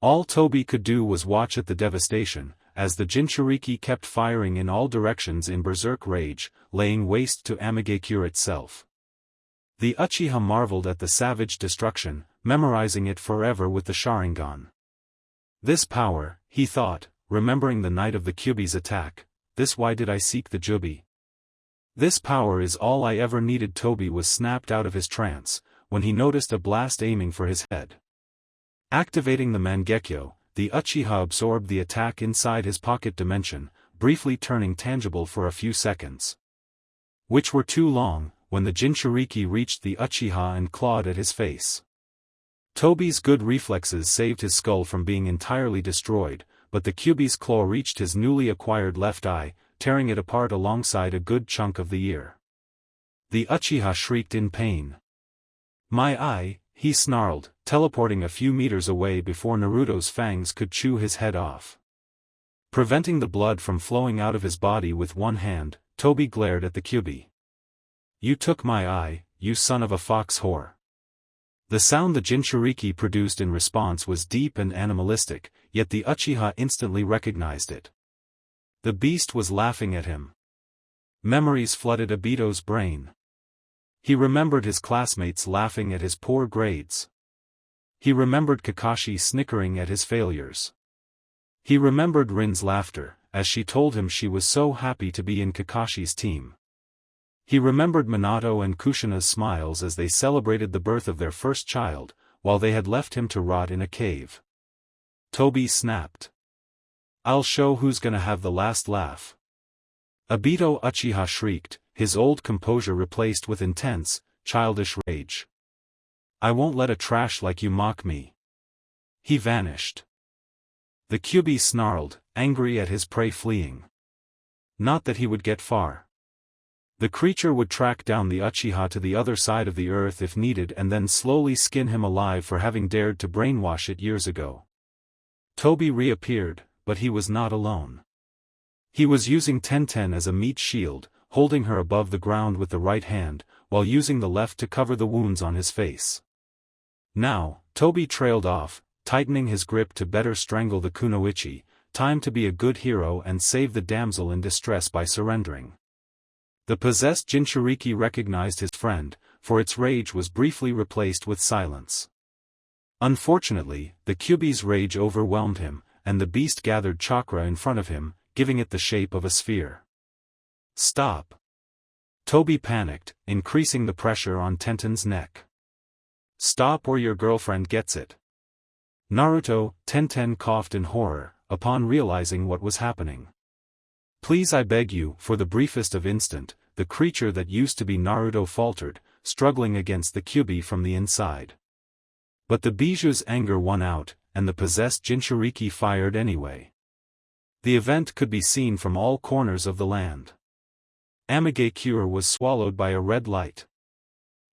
All Toby could do was watch at the devastation, as the Jinchuriki kept firing in all directions in berserk rage, laying waste to Amigakure itself. The Uchiha marveled at the savage destruction, memorizing it forever with the Sharingan. This power, he thought, remembering the night of the Kyuubi's attack, this why did I seek the Jubi? This power is all I ever needed. Toby was snapped out of his trance, when he noticed a blast aiming for his head. Activating the Mangekyo, the Uchiha absorbed the attack inside his pocket dimension, briefly turning tangible for a few seconds. Which were too long, when the Jinchuriki reached the Uchiha and clawed at his face. Toby's good reflexes saved his skull from being entirely destroyed, but the Kyuubi's claw reached his newly acquired left eye, tearing it apart alongside a good chunk of the ear. The Uchiha shrieked in pain. "My eye," he snarled, teleporting a few meters away before Naruto's fangs could chew his head off. Preventing the blood from flowing out of his body with one hand, Toby glared at the Kyuubi. "You took my eye, you son of a fox whore." The sound the Jinchuriki produced in response was deep and animalistic, yet the Uchiha instantly recognized it. The beast was laughing at him. Memories flooded Obito's brain. He remembered his classmates laughing at his poor grades. He remembered Kakashi snickering at his failures. He remembered Rin's laughter, as she told him she was so happy to be in Kakashi's team. He remembered Minato and Kushina's smiles as they celebrated the birth of their first child, while they had left him to rot in a cave. Toby snapped. "I'll show who's gonna have the last laugh." Obito Uchiha shrieked, his old composure replaced with intense, childish rage. "I won't let a trash like you mock me." He vanished. The Kyuubi snarled, angry at his prey fleeing. Not that he would get far. The creature would track down the Uchiha to the other side of the earth if needed and then slowly skin him alive for having dared to brainwash it years ago. Toby reappeared, but he was not alone. He was using Tenten as a meat shield, holding her above the ground with the right hand, while using the left to cover the wounds on his face. Now, Toby trailed off, tightening his grip to better strangle the kunoichi, time to be a good hero and save the damsel in distress by surrendering. The possessed Jinchuriki recognized his friend, for its rage was briefly replaced with silence. Unfortunately, the Kyuubi's rage overwhelmed him, and the beast gathered chakra in front of him, giving it the shape of a sphere. "Stop!" Toby panicked, increasing the pressure on Tenten's neck. "Stop or your girlfriend gets it." Naruto, Tenten coughed in horror, upon realizing what was happening. "Please, I beg you." For the briefest of instant, the creature that used to be Naruto faltered, struggling against the Kyuubi from the inside. But the Biju's anger won out, and the possessed Jinchuriki fired anyway. The event could be seen from all corners of the land. Amigakure was swallowed by a red light.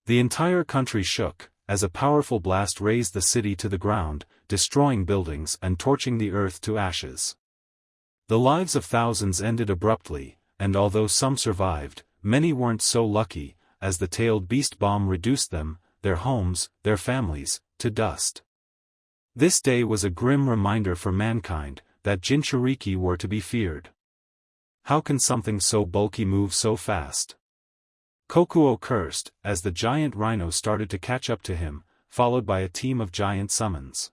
The entire country shook, as a powerful blast razed the city to the ground, destroying buildings and torching the earth to ashes. The lives of thousands ended abruptly, and although some survived, many weren't so lucky, as the tailed beast bomb reduced them, their homes, their families, to dust. This day was a grim reminder for mankind, that Jinchuriki were to be feared. How can something so bulky move so fast? Kokuo cursed, as the giant rhino started to catch up to him, followed by a team of giant summons.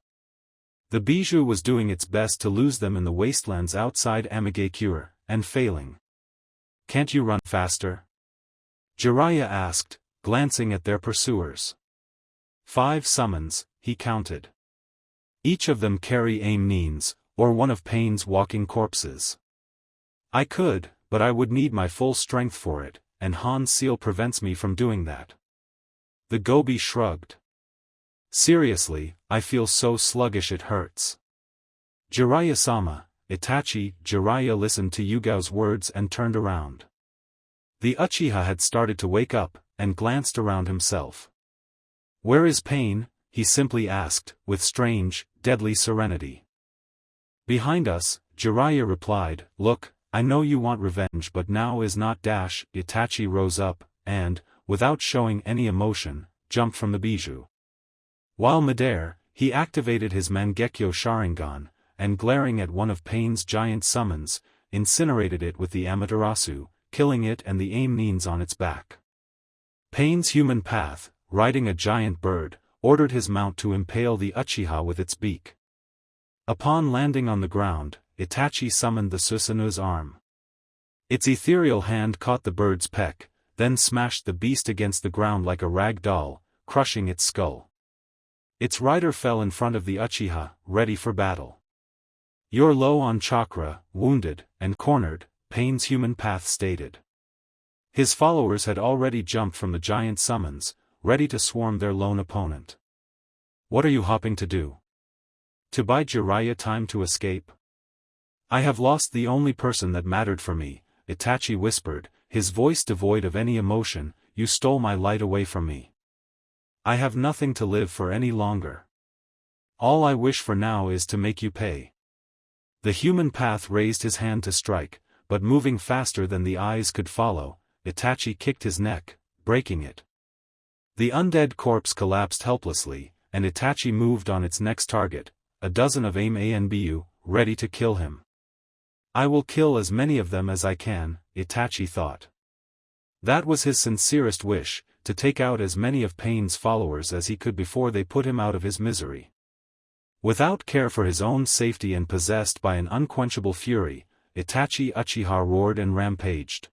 The Biju was doing its best to lose them in the wastelands outside Amigakure, and failing. "Can't you run faster?" Jiraiya asked, glancing at their pursuers. 5 summons, he counted. Each of them carry Aimnines, or one of Payne's walking corpses. "I could, but I would need my full strength for it, and Han's seal prevents me from doing that." The Gobi shrugged. "Seriously, I feel so sluggish it hurts." "Jiraiya-sama," Itachi. Jiraiya listened to Yugao's words and turned around. The Uchiha had started to wake up, and glanced around himself. "Where is Payne?" he simply asked, with strange, deadly serenity. Behind us, Jiraiya replied, "Look, I know you want revenge but now is not dash." Itachi rose up, and, without showing any emotion, jumped from the bijou. While midair, he activated his Mangekyo Sharingan, and glaring at one of Pain's giant summons, incinerated it with the Amaterasu, killing it and the aim nines on its back. Pain's human path, riding a giant bird, ordered his mount to impale the Uchiha with its beak. Upon landing on the ground, Itachi summoned the Susanu's arm. Its ethereal hand caught the bird's peck, then smashed the beast against the ground like a rag doll, crushing its skull. Its rider fell in front of the Uchiha, ready for battle. "You're low on chakra, wounded, and cornered," Pain's human path stated. His followers had already jumped from the giant summons, ready to swarm their lone opponent. "What are you hopping to do? To buy Jiraiya time to escape?" "I have lost the only person that mattered for me," Itachi whispered, his voice devoid of any emotion. "You stole my light away from me. I have nothing to live for any longer. All I wish for now is to make you pay." The human path raised his hand to strike, but moving faster than the eyes could follow, Itachi kicked his neck, breaking it. The undead corpse collapsed helplessly, and Itachi moved on its next target, a dozen of aim Anbu, ready to kill him. "I will kill as many of them as I can," Itachi thought. That was his sincerest wish, to take out as many of Pain's followers as he could before they put him out of his misery. Without care for his own safety and possessed by an unquenchable fury, Itachi Uchiha roared and rampaged.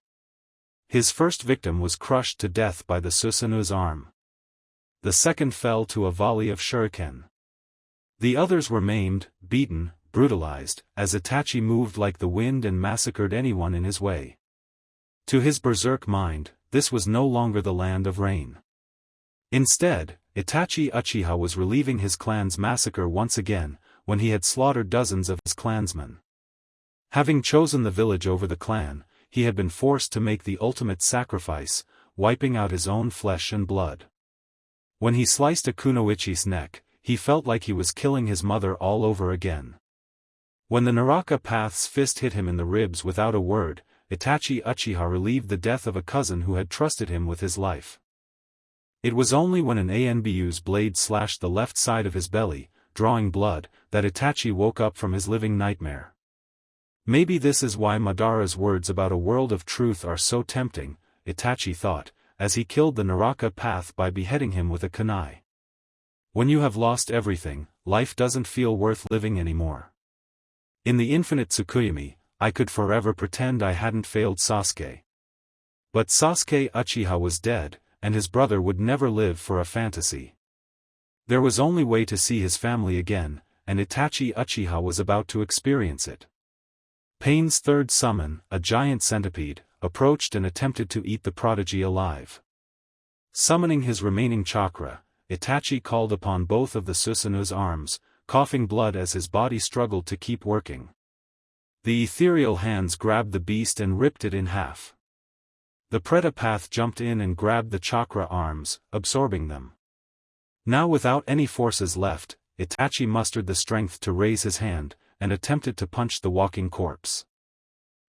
His first victim was crushed to death by the Susanu's arm. The second fell to a volley of shuriken. The others were maimed, beaten, brutalized, as Itachi moved like the wind and massacred anyone in his way. To his berserk mind, this was no longer the land of rain. Instead, Itachi Uchiha was relieving his clan's massacre once again, when he had slaughtered dozens of his clansmen. Having chosen the village over the clan, he had been forced to make the ultimate sacrifice, wiping out his own flesh and blood. When he sliced a kunoichi's neck, he felt like he was killing his mother all over again. When the Naraka Path's fist hit him in the ribs without a word, Itachi Uchiha relieved the death of a cousin who had trusted him with his life. It was only when an Anbu's blade slashed the left side of his belly, drawing blood, that Itachi woke up from his living nightmare. Maybe this is why Madara's words about a world of truth are so tempting, Itachi thought, as he killed the Naraka Path by beheading him with a kunai. When you have lost everything, life doesn't feel worth living anymore. In the infinite Tsukuyomi, I could forever pretend I hadn't failed Sasuke. But Sasuke Uchiha was dead, and his brother would never live for a fantasy. There was only way to see his family again, and Itachi Uchiha was about to experience it. Pain's third summon, a giant centipede, approached and attempted to eat the prodigy alive. Summoning his remaining chakra, Itachi called upon both of the Susanu's arms, coughing blood as his body struggled to keep working. The ethereal hands grabbed the beast and ripped it in half. The Preta Path jumped in and grabbed the chakra arms, absorbing them. Now without any forces left, Itachi mustered the strength to raise his hand, and attempted to punch the walking corpse.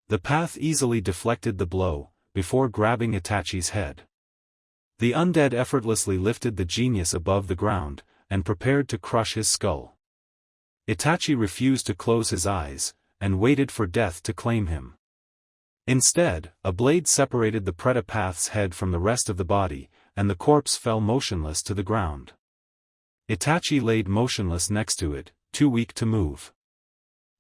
The path easily deflected the blow, before grabbing Itachi's head. The undead effortlessly lifted the genius above the ground, and prepared to crush his skull. Itachi refused to close his eyes, and waited for death to claim him. Instead, a blade separated the Preta Path's head from the rest of the body, and the corpse fell motionless to the ground. Itachi laid motionless next to it, too weak to move.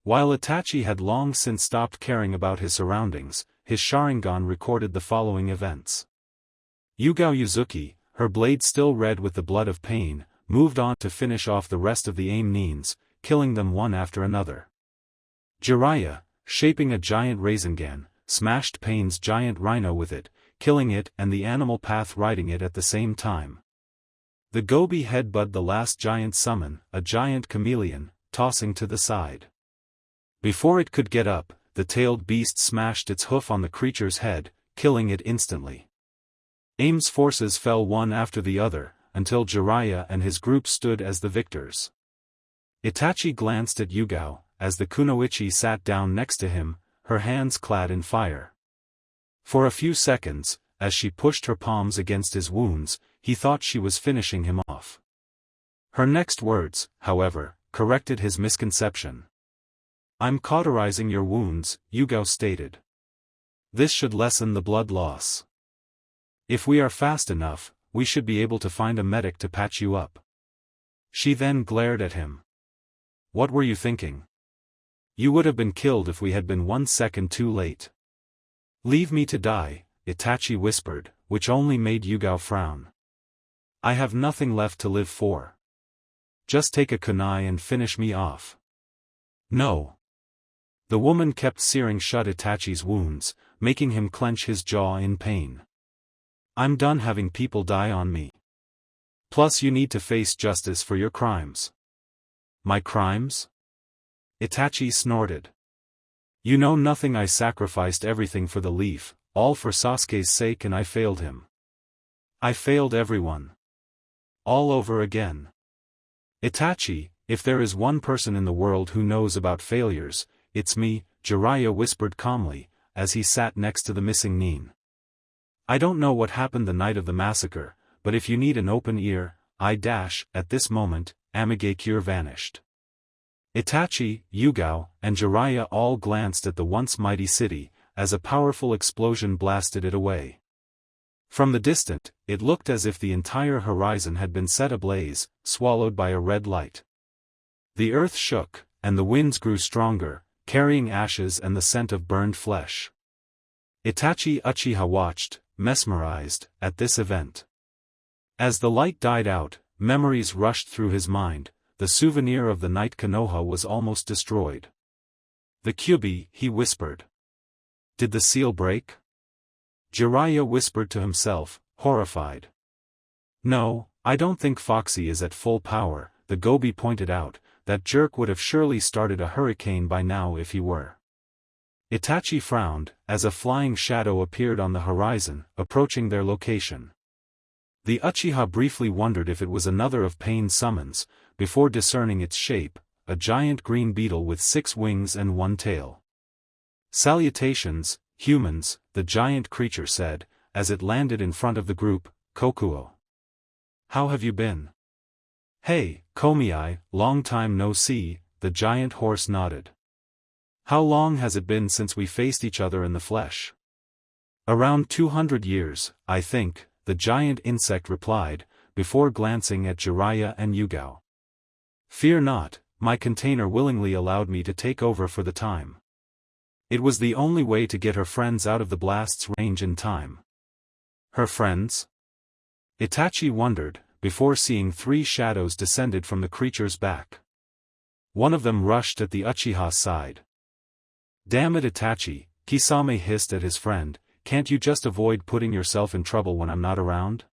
While Itachi had long since stopped caring about his surroundings, his Sharingan recorded the following events. Yugao Uzuki, her blade still red with the blood of pain, moved on to finish off the rest of the aim nines, killing them one after another. Jiraiya, shaping a giant Rasengan, smashed Pain's giant rhino with it, killing it and the animal path riding it at the same time. The Gobi headbutted the last giant summon, a giant chameleon, tossing to the side. Before it could get up, the tailed beast smashed its hoof on the creature's head, killing it instantly. Aim's forces fell one after the other, until Jiraiya and his group stood as the victors. Itachi glanced at Yugao, as the kunoichi sat down next to him, her hands clad in fire. For a few seconds, as she pushed her palms against his wounds, he thought she was finishing him off. Her next words, however, corrected his misconception. "I'm cauterizing your wounds," Yugao stated. "This should lessen the blood loss. If we are fast enough, we should be able to find a medic to patch you up." She then glared at him. "What were you thinking? You would have been killed if we had been 1 second too late." "Leave me to die," Itachi whispered, which only made Yugao frown. "I have nothing left to live for. Just take a kunai and finish me off." "No." The woman kept searing shut Itachi's wounds, making him clench his jaw in pain. "I'm done having people die on me. Plus you need to face justice for your crimes." "My crimes?" Itachi snorted. "You know nothing. I sacrificed everything for the leaf, all for Sasuke's sake, and I failed him. I failed everyone. All over again." "Itachi, if there is one person in the world who knows about failures, it's me," Jiraiya whispered calmly, as he sat next to the missing Nin. "I don't know what happened the night of the massacre, but if you need an open ear, at this moment, Amigakure vanished." Itachi, Yugao, and Jiraiya all glanced at the once mighty city, as a powerful explosion blasted it away. From the distance, it looked as if the entire horizon had been set ablaze, swallowed by a red light. The earth shook, and the winds grew stronger, carrying ashes and the scent of burned flesh. Itachi Uchiha watched, mesmerized, at this event. As the light died out, memories rushed through his mind. The souvenir of the night Konoha was almost destroyed. "The Kyuubi," he whispered. "Did the seal break?" Jiraiya whispered to himself, horrified. "No, I don't think Foxy is at full power," the Gobi pointed out. "That jerk would have surely started a hurricane by now if he were." Itachi frowned, as a flying shadow appeared on the horizon, approaching their location. The Uchiha briefly wondered if it was another of Pain's summons, before discerning its shape, a giant green beetle with 6 wings and 1 tail. "Salutations, humans," the giant creature said, as it landed in front of the group. "Kokuo. How have you been?" "Hey, Komiai, long time no see," the giant horse nodded. "How long has it been since we faced each other in the flesh?" "Around 200 years, I think," the giant insect replied, before glancing at Jiraiya and Yugao. "Fear not, my container willingly allowed me to take over for the time. It was the only way to get her friends out of the blast's range in time." "Her friends?" Itachi wondered, before seeing 3 shadows descended from the creature's back. One of them rushed at the Uchiha's side. "Damn it, Itachi," Kisame hissed at his friend, "can't you just avoid putting yourself in trouble when I'm not around?"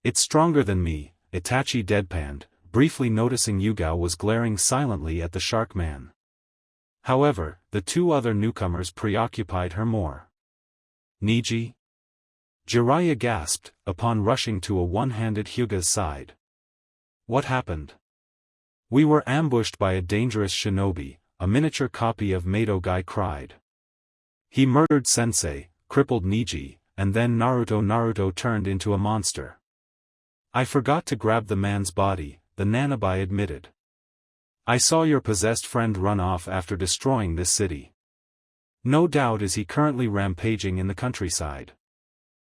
"It's stronger than me," Itachi deadpanned, briefly noticing Yugao was glaring silently at the shark man. However, the 2 other newcomers preoccupied her more. "Niji?" Jiraiya gasped, upon rushing to a one-handed Hyuga's side. "What happened?" "We were ambushed by a dangerous shinobi," a miniature copy of Madogai cried. "He murdered Sensei, crippled Niji, and then Naruto turned into a monster. I forgot to grab the man's body," the Nanabi admitted. "I saw your possessed friend run off after destroying this city. No doubt is he currently rampaging in the countryside.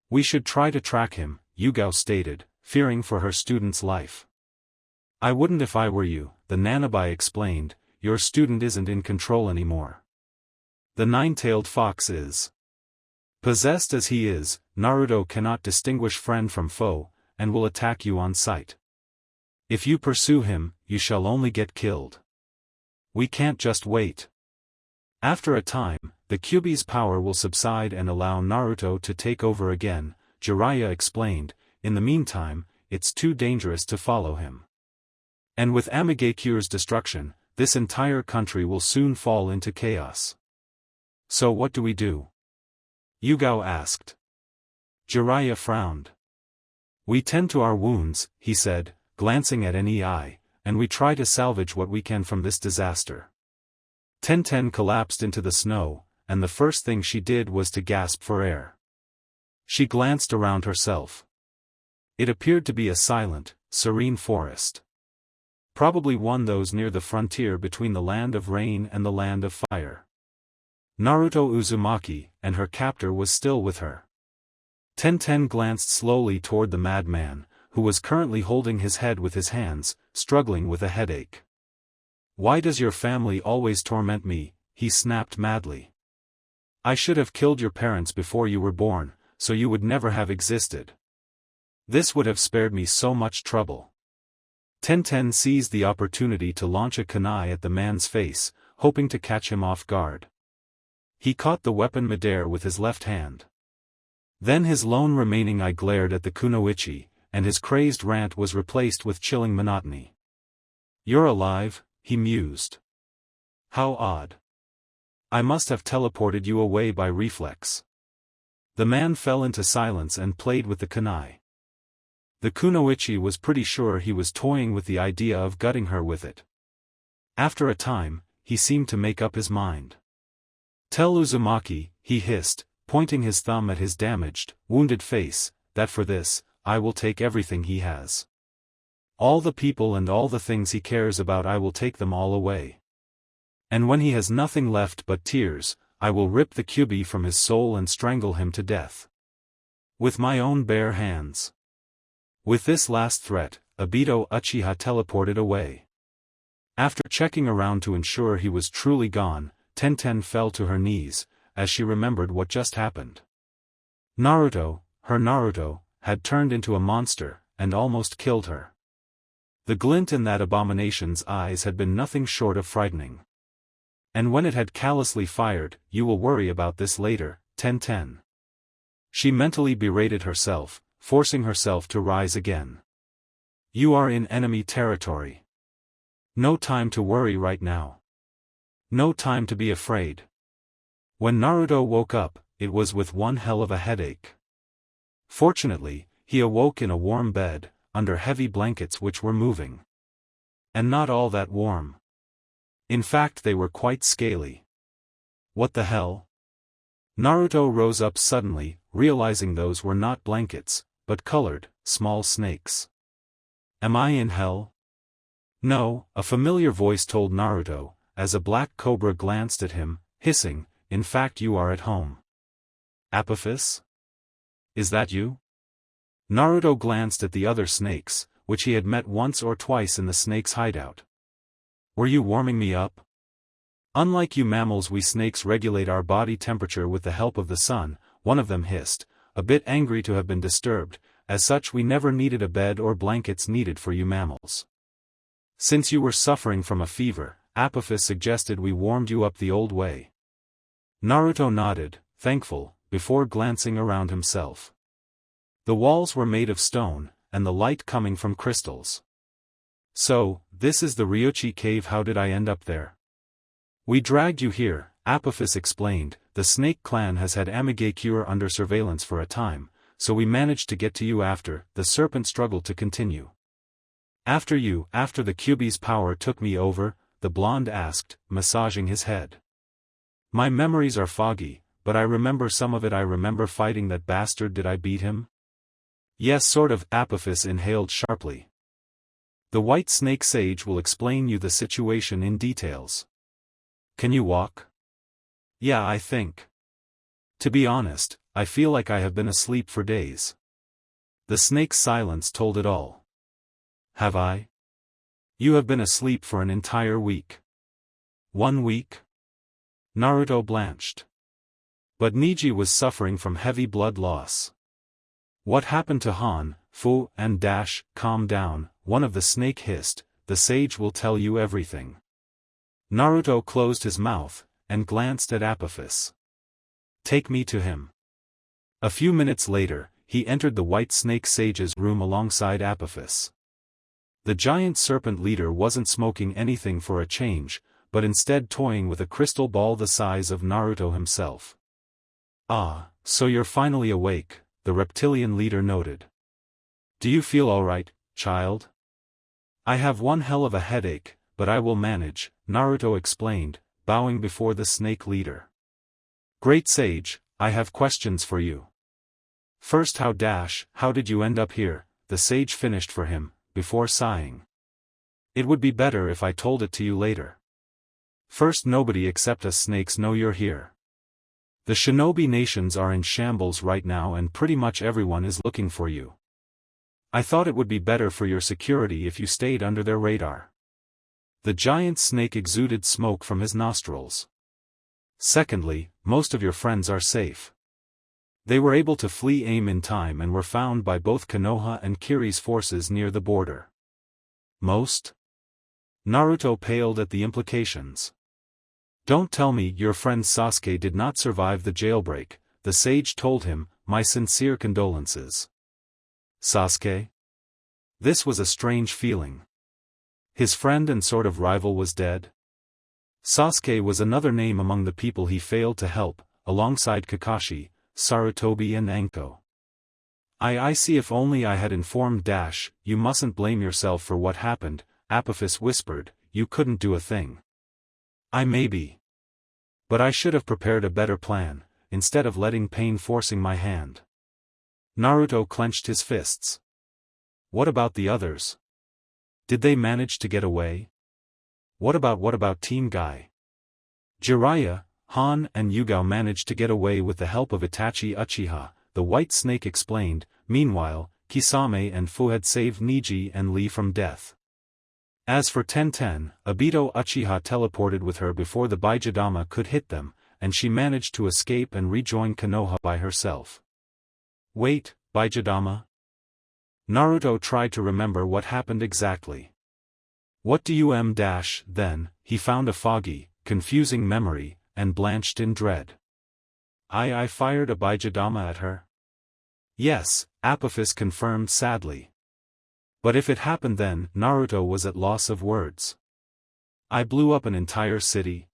We should try to track him," Yugao stated, fearing for her student's life. "I wouldn't if I were you," the Nanabi explained. "Your student isn't in control anymore. The 9-tailed fox is. Possessed as he is, Naruto cannot distinguish friend from foe, and will attack you on sight. If you pursue him, you shall only get killed. We can't just wait. After a time, the Kyuubi's power will subside and allow Naruto to take over again," Jiraiya explained. "In the meantime, it's too dangerous to follow him. And with Amigakure's destruction, this entire country will soon fall into chaos. So what do we do?" Yugao asked. Jiraiya frowned. "We tend to our wounds," he said, glancing at Nei, "and we try to salvage what we can from this disaster. Tenten collapsed into the snow, and the first thing she did was to gasp for air. She glanced around herself. It appeared to be a silent, serene forest. Probably one those near the frontier between the land of rain and the land of fire. Naruto Uzumaki, and her captor was still with her. Tenten glanced slowly toward the madman, who was currently holding his head with his hands, struggling with a headache. "Why does your family always torment me?" he snapped madly. "I should have killed your parents before you were born, so you would never have existed. This would have spared me so much trouble." Tenten seized the opportunity to launch a kunai at the man's face, hoping to catch him off guard. He caught the weapon midair with his left hand. Then his lone remaining eye glared at the kunoichi, and his crazed rant was replaced with chilling monotony. "You're alive," he mused. "How odd. I must have teleported you away by reflex." The man fell into silence and played with the kunai. The kunoichi was pretty sure he was toying with the idea of gutting her with it. After a time, he seemed to make up his mind. "Tell Uzumaki," he hissed, pointing his thumb at his damaged, wounded face, "that for this, I will take everything he has. All the people and all the things he cares about, I will take them all away. And when he has nothing left but tears, I will rip the kyubi from his soul and strangle him to death. With my own bare hands." With this last threat, Obito Uchiha teleported away. After checking around to ensure he was truly gone, Tenten fell to her knees, as she remembered what just happened. Naruto, her Naruto, had turned into a monster, and almost killed her. The glint in that abomination's eyes had been nothing short of frightening. And when it had callously fired, "You will worry about this later, Tenten." She mentally berated herself, forcing herself to rise again. "You are in enemy territory. No time to worry right now. No time to be afraid." When Naruto woke up, it was with one hell of a headache. Fortunately, he awoke in a warm bed, under heavy blankets which were moving. And not all that warm. In fact, they were quite scaly. What the hell? Naruto rose up suddenly, realizing those were not blankets, but colored, small snakes. "Am I in hell?" "No," a familiar voice told Naruto, as a black cobra glanced at him, hissing, "In fact, you are at home." "Apophis? Is that you?" Naruto glanced at the other snakes, which he had met once or twice in the snake's hideout. "Were you warming me up? Unlike you mammals, we snakes regulate our body temperature with the help of the sun," one of them hissed, a bit angry to have been disturbed. "As such, we never needed a bed or blankets needed for you mammals. Since you were suffering from a fever, Apophis suggested we warmed you up the old way." Naruto nodded, thankful, before glancing around himself. The walls were made of stone, and the light coming from crystals. "So, this is the Ryochi cave. How did I end up there?" "We dragged you here," Apophis explained. "The snake clan has had Amigakure under surveillance for a time, so we managed to get to you after." The serpent struggled to continue. "After the Kyubi's power took me over?" the blonde asked, massaging his head. "My memories are foggy, but I remember some of it. I remember fighting that bastard. Did I beat him?" "Yes, sort of," Apophis inhaled sharply. "The white snake sage will explain you the situation in details." "Can you walk?" "Yeah, I think. To be honest, I feel like I have been asleep for days." The snake's silence told it all. "Have I?" "You have been asleep for an entire week." "1 week?" Naruto blanched. But Niji was suffering from heavy blood loss. "What happened to Han, Fu, and Dash?" "Calm down," one of the snake hissed, "the sage will tell you everything." Naruto closed his mouth, and glanced at Apophis. "Take me to him." A few minutes later, he entered the white snake sage's room alongside Apophis. The giant serpent leader wasn't smoking anything for a change, but instead toying with a crystal ball the size of Naruto himself. "Ah, so you're finally awake," the reptilian leader noted. "Do you feel alright, child?" "I have one hell of a headache, but I will manage," Naruto explained, bowing before the snake leader. Great sage, I have questions for you. First, how did you end up here? The sage finished for him, before sighing. It would be better if I told it to you later. First, nobody except us snakes know you're here. The Shinobi nations are in shambles right now and pretty much everyone is looking for you. I thought it would be better for your security if you stayed under their radar. The giant snake exuded smoke from his nostrils. Secondly, most of your friends are safe. They were able to flee AIM in time and were found by both Konoha and Kiri's forces near the border. Most? Naruto paled at the implications. Don't tell me your friend Sasuke did not survive the jailbreak, the sage told him, my sincere condolences. Sasuke? This was a strange feeling. His friend and sort of rival was dead? Sasuke was another name among the people he failed to help, alongside Kakashi, Sarutobi and Anko. I see, if only I had informed you mustn't blame yourself for what happened, Apophis whispered, you couldn't do a thing. Maybe. But I should have prepared a better plan, instead of letting pain forcing my hand. Naruto clenched his fists. What about the others? Did they manage to get away? What about Team Guy? Jiraiya, Han and Yugao managed to get away with the help of Itachi Uchiha, the White Snake explained. Meanwhile, Kisame and Fu had saved Niji and Lee from death. As for Tenten, Obito Uchiha teleported with her before the Baijidama could hit them, and she managed to escape and rejoin Konoha by herself. Wait, Baijidama? Naruto tried to remember what happened exactly. What do you mean? Then, he found a foggy, confusing memory, and blanched in dread. I fired a Baijidama at her? Yes, Apophis confirmed sadly. But if it happened then, Naruto was at loss of words. I blew up an entire city.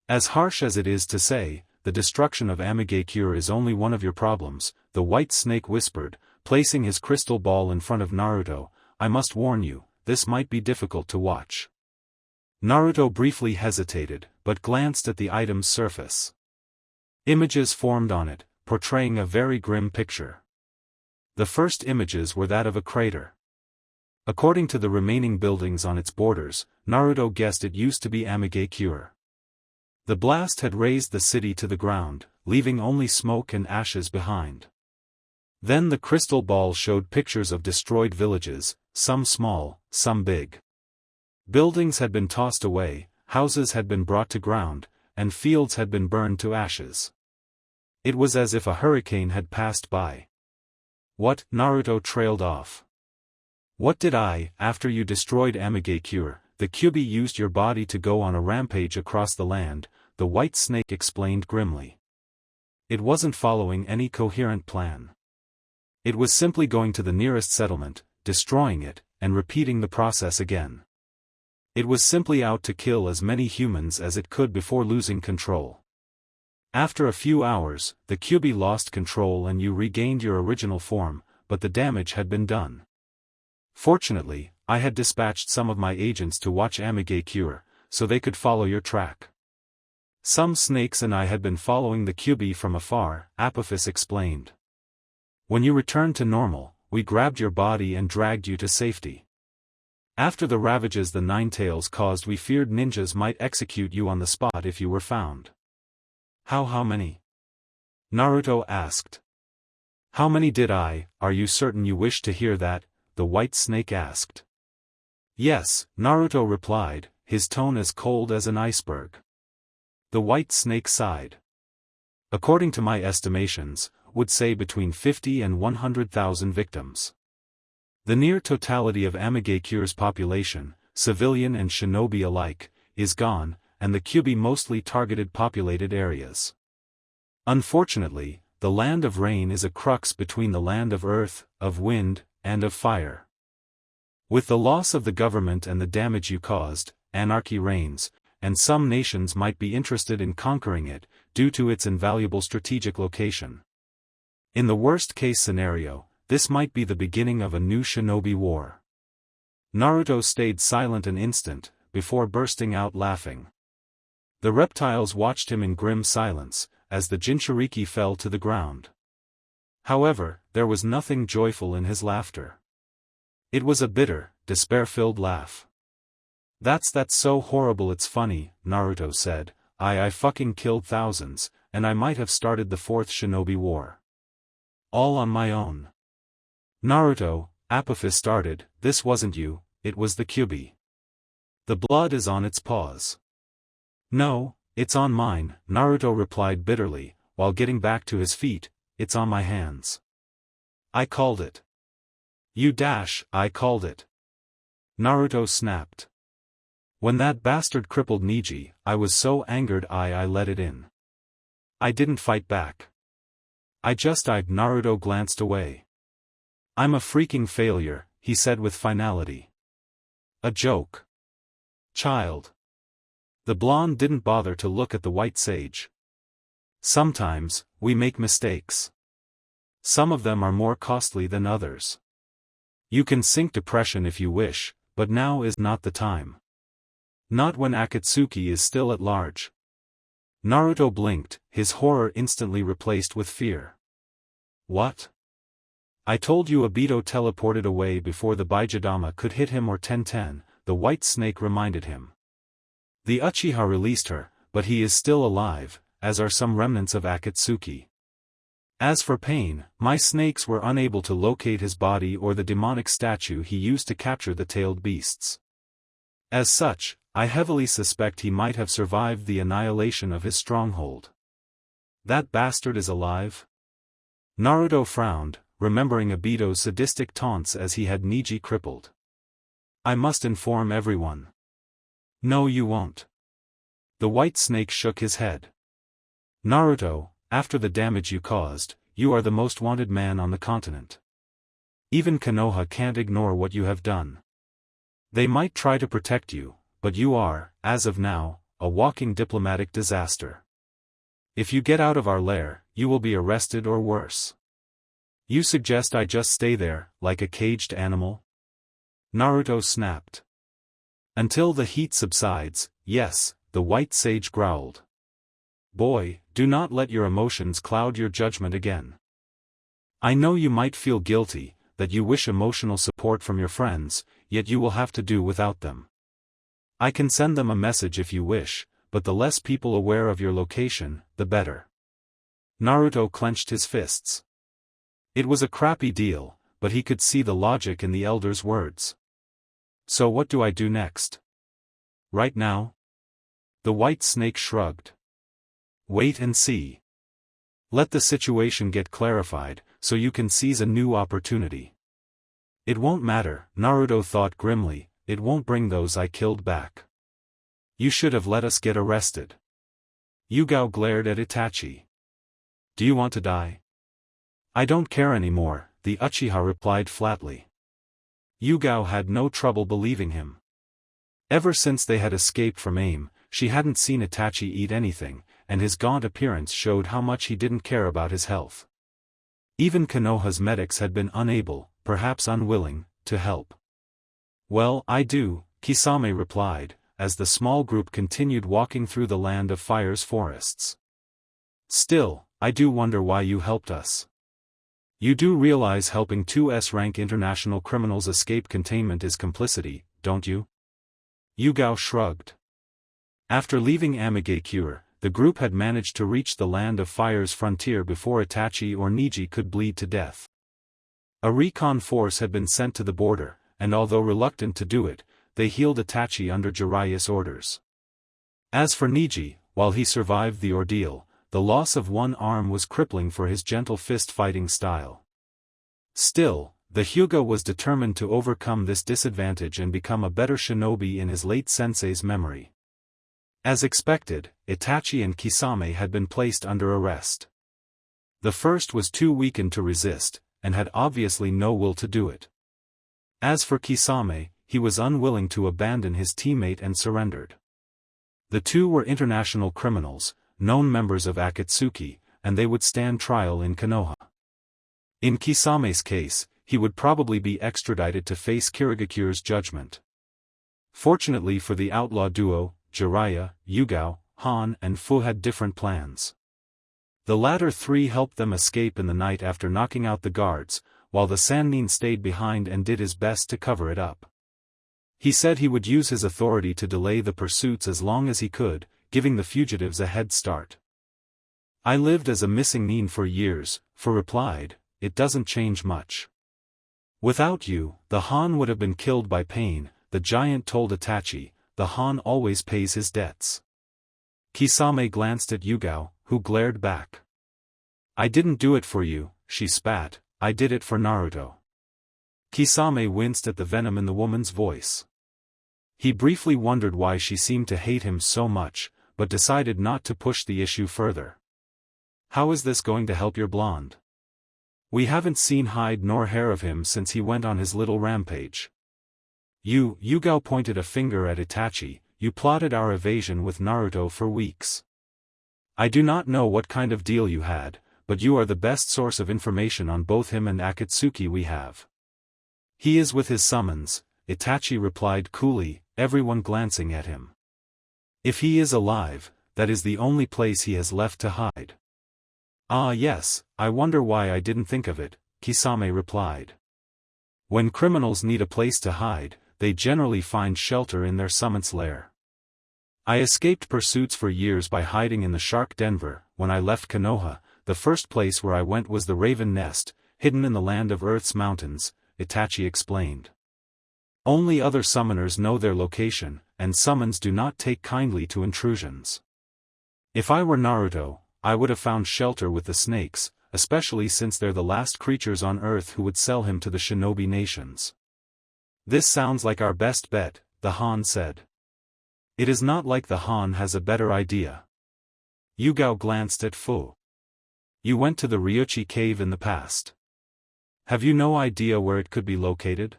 As harsh as it is to say, the destruction of Amigakure is only one of your problems, the White Snake whispered, placing his crystal ball in front of Naruto. I must warn you, this might be difficult to watch. Naruto briefly hesitated, but glanced at the item's surface. Images formed on it, portraying a very grim picture. The first images were that of a crater. According to the remaining buildings on its borders, Naruto guessed it used to be Amigakure. The blast had razed the city to the ground, leaving only smoke and ashes behind. Then the crystal ball showed pictures of destroyed villages, some small, some big. Buildings had been tossed away, houses had been brought to ground, and fields had been burned to ashes. It was as if a hurricane had passed by. What? Naruto trailed off. What did after you destroyed Amigakure, the Kyuubi used your body to go on a rampage across the land, the White Snake explained grimly. It wasn't following any coherent plan. It was simply going to the nearest settlement, destroying it, and repeating the process again. It was simply out to kill as many humans as it could before losing control. After a few hours, the Kyuubi lost control and you regained your original form, but the damage had been done. Fortunately, I had dispatched some of my agents to watch Amigakure, so they could follow your track. Some snakes and I had been following the Kyuubi from afar, Apophis explained. When you returned to normal, we grabbed your body and dragged you to safety. After the ravages the Ninetales caused, we feared ninjas might execute you on the spot if you were found. How many? Naruto asked. How many did are you certain you wish to hear that? The White Snake asked. Yes, Naruto replied, his tone as cold as an iceberg. The White Snake sighed. According to my estimations, would say between 50 and 100,000 victims. The near totality of Amigakure's population, civilian and shinobi alike, is gone, and the Kyuubi mostly targeted populated areas. Unfortunately, the land of rain is a crux between the land of earth, of wind, and of fire. With the loss of the government and the damage you caused, anarchy reigns, and some nations might be interested in conquering it, due to its invaluable strategic location. In the worst-case scenario, this might be the beginning of a new shinobi war. Naruto stayed silent an instant, before bursting out laughing. The reptiles watched him in grim silence, as the Jinchuriki fell to the ground. However, there was nothing joyful in his laughter. It was a bitter, despair-filled laugh. That's so horrible it's funny," Naruto said. I fucking killed thousands, and I might have started the 4th Shinobi War. All on my own." "Naruto," Apophis started, "this wasn't you, it was the Kyuubi. The blood is on its paws." "No, it's on mine," Naruto replied bitterly, while getting back to his feet. "It's on my hands. I called it." I called it." Naruto snapped. "When that bastard crippled Neji, I was so angered I let it in. I didn't fight back. I just Naruto glanced away. "I'm a freaking failure," he said with finality. "A joke. Child." The blonde didn't bother to look at the white sage. "Sometimes, we make mistakes. Some of them are more costly than others. You can sink depression if you wish, but now is not the time. Not when Akatsuki is still at large." Naruto blinked, his horror instantly replaced with fear. "What? I told you Obito teleported away before the Baijidama could hit him or Tenten," the white snake reminded him. "The Uchiha released her, but he is still alive, as are some remnants of Akatsuki. As for Pain, my snakes were unable to locate his body or the demonic statue he used to capture the tailed beasts. As such, I heavily suspect he might have survived the annihilation of his stronghold." "That bastard is alive?" Naruto frowned, remembering Obito's sadistic taunts as he had Neji crippled. "I must inform everyone." "No, you won't." The white snake shook his head. "Naruto, after the damage you caused, you are the most wanted man on the continent. Even Konoha can't ignore what you have done. They might try to protect you, but you are, as of now, a walking diplomatic disaster. If you get out of our lair, you will be arrested or worse. You suggest I just stay there, like a caged animal?" Naruto snapped. "Until the heat subsides, yes," the white sage growled. "Boy, do not let your emotions cloud your judgment again. I know you might feel guilty, that you wish emotional support from your friends, yet you will have to do without them. I can send them a message if you wish, but the less people aware of your location, the better." Naruto clenched his fists. It was a crappy deal, but he could see the logic in the elder's words. "So what do I do next? Right now?" The white snake shrugged. "Wait and see. Let the situation get clarified, so you can seize a new opportunity." "It won't matter," Naruto thought grimly, "it won't bring those I killed back. You should have let us get arrested." Yugao glared at Itachi. "Do you want to die?" "I don't care anymore," the Uchiha replied flatly. Yugao had no trouble believing him. Ever since they had escaped from AIM, she hadn't seen Itachi eat anything, and his gaunt appearance showed how much he didn't care about his health. Even Konoha's medics had been unable, perhaps unwilling, to help. "Well, I do," Kisame replied, as the small group continued walking through the Land of Fire's forests. "Still, I do wonder why you helped us. You do realize helping two S-rank international criminals escape containment is complicity, don't you?" Yugao shrugged. After leaving Amigakure, the group had managed to reach the Land of Fire's frontier before Itachi or Neji could bleed to death. A recon force had been sent to the border, and although reluctant to do it, they healed Itachi under Jiraiya's orders. As for Neji, while he survived the ordeal, the loss of one arm was crippling for his gentle fist-fighting style. Still, the Hyuga was determined to overcome this disadvantage and become a better shinobi in his late sensei's memory. As expected, Itachi and Kisame had been placed under arrest. The first was too weakened to resist, and had obviously no will to do it. As for Kisame, he was unwilling to abandon his teammate and surrendered. The two were international criminals, known members of Akatsuki, and they would stand trial in Konoha. In Kisame's case, he would probably be extradited to face Kirigakure's judgment. Fortunately for the outlaw duo, Jiraiya, Yugao, Han, and Fu had different plans. The latter three helped them escape in the night after knocking out the guards, while the Sannin stayed behind and did his best to cover it up. He said he would use his authority to delay the pursuits as long as he could, giving the fugitives a head start. I lived as a missing Nin for years, Fu replied, it doesn't change much. Without you, the Han would have been killed by pain, the giant told Itachi, the Han always pays his debts. Kisame glanced at Yugao, who glared back. I didn't do it for you, she spat, I did it for Naruto. Kisame winced at the venom in the woman's voice. He briefly wondered why she seemed to hate him so much, but decided not to push the issue further. How is this going to help your blonde? We haven't seen hide nor hair of him since he went on his little rampage. Yugao pointed a finger at Itachi, you plotted our evasion with Naruto for weeks. I do not know what kind of deal you had, but you are the best source of information on both him and Akatsuki we have. He is with his summons, Itachi replied coolly, everyone glancing at him. If he is alive, that is the only place he has left to hide. Ah yes, I wonder why I didn't think of it, Kisame replied. When criminals need a place to hide, they generally find shelter in their summon's lair. I escaped pursuits for years by hiding in the Shark Denver. When I left Konoha, the first place where I went was the Raven Nest, hidden in the land of Earth's mountains, Itachi explained. Only other summoners know their location, and summons do not take kindly to intrusions. If I were Naruto, I would have found shelter with the snakes, especially since they're the last creatures on Earth who would sell him to the Shinobi nations. This sounds like our best bet, the Han said. It is not like the Han has a better idea. Yugao glanced at Fu. You went to the Ryuchi cave in the past. Have you no idea where it could be located?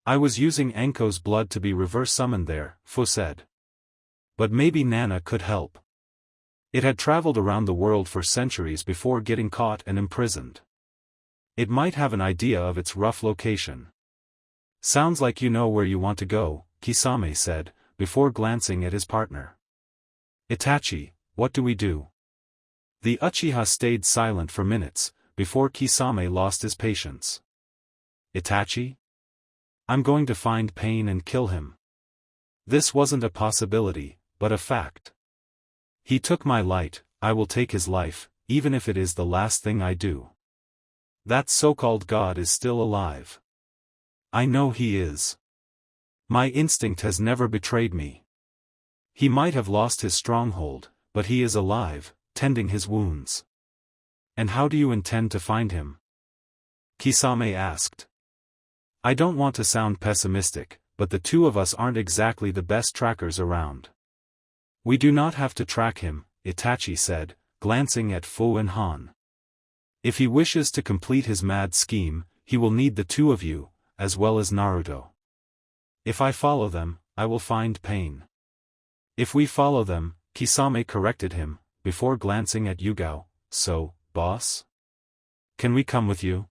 I was using Enko's blood to be reverse summoned there, Fu said. But maybe Nana could help. It had traveled around the world for centuries before getting caught and imprisoned. It might have an idea of its rough location. Sounds like you know where you want to go, Kisame said, before glancing at his partner. Itachi, what do we do? The Uchiha stayed silent for minutes, before Kisame lost his patience. Itachi? I'm going to find Pain and kill him. This wasn't a possibility, but a fact. He took my light, I will take his life, even if it is the last thing I do. That so-called God is still alive. I know he is. My instinct has never betrayed me. He might have lost his stronghold, but he is alive, tending his wounds. And how do you intend to find him? Kisame asked. I don't want to sound pessimistic, but the two of us aren't exactly the best trackers around. We do not have to track him, Itachi said, glancing at Fu and Han. If he wishes to complete his mad scheme, he will need the two of you, as well as Naruto. If I follow them, I will find Pain. If we follow them, Kisame corrected him, before glancing at Yugao, so, boss? Can we come with you?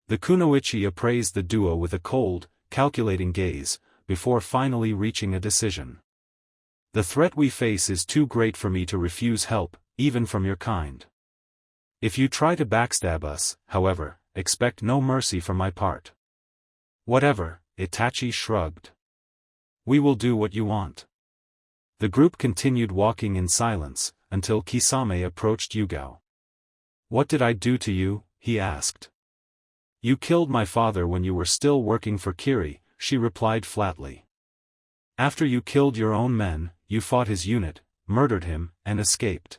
The kunoichi appraised the duo with a cold, calculating gaze, before finally reaching a decision. The threat we face is too great for me to refuse help, even from your kind. If you try to backstab us, however, expect no mercy from my part. Whatever, Itachi shrugged. We will do what you want. The group continued walking in silence, until Kisame approached Yugao. What did I do to you? He asked. You killed my father when you were still working for Kiri, she replied flatly. After you killed your own men, you fought his unit, murdered him, and escaped.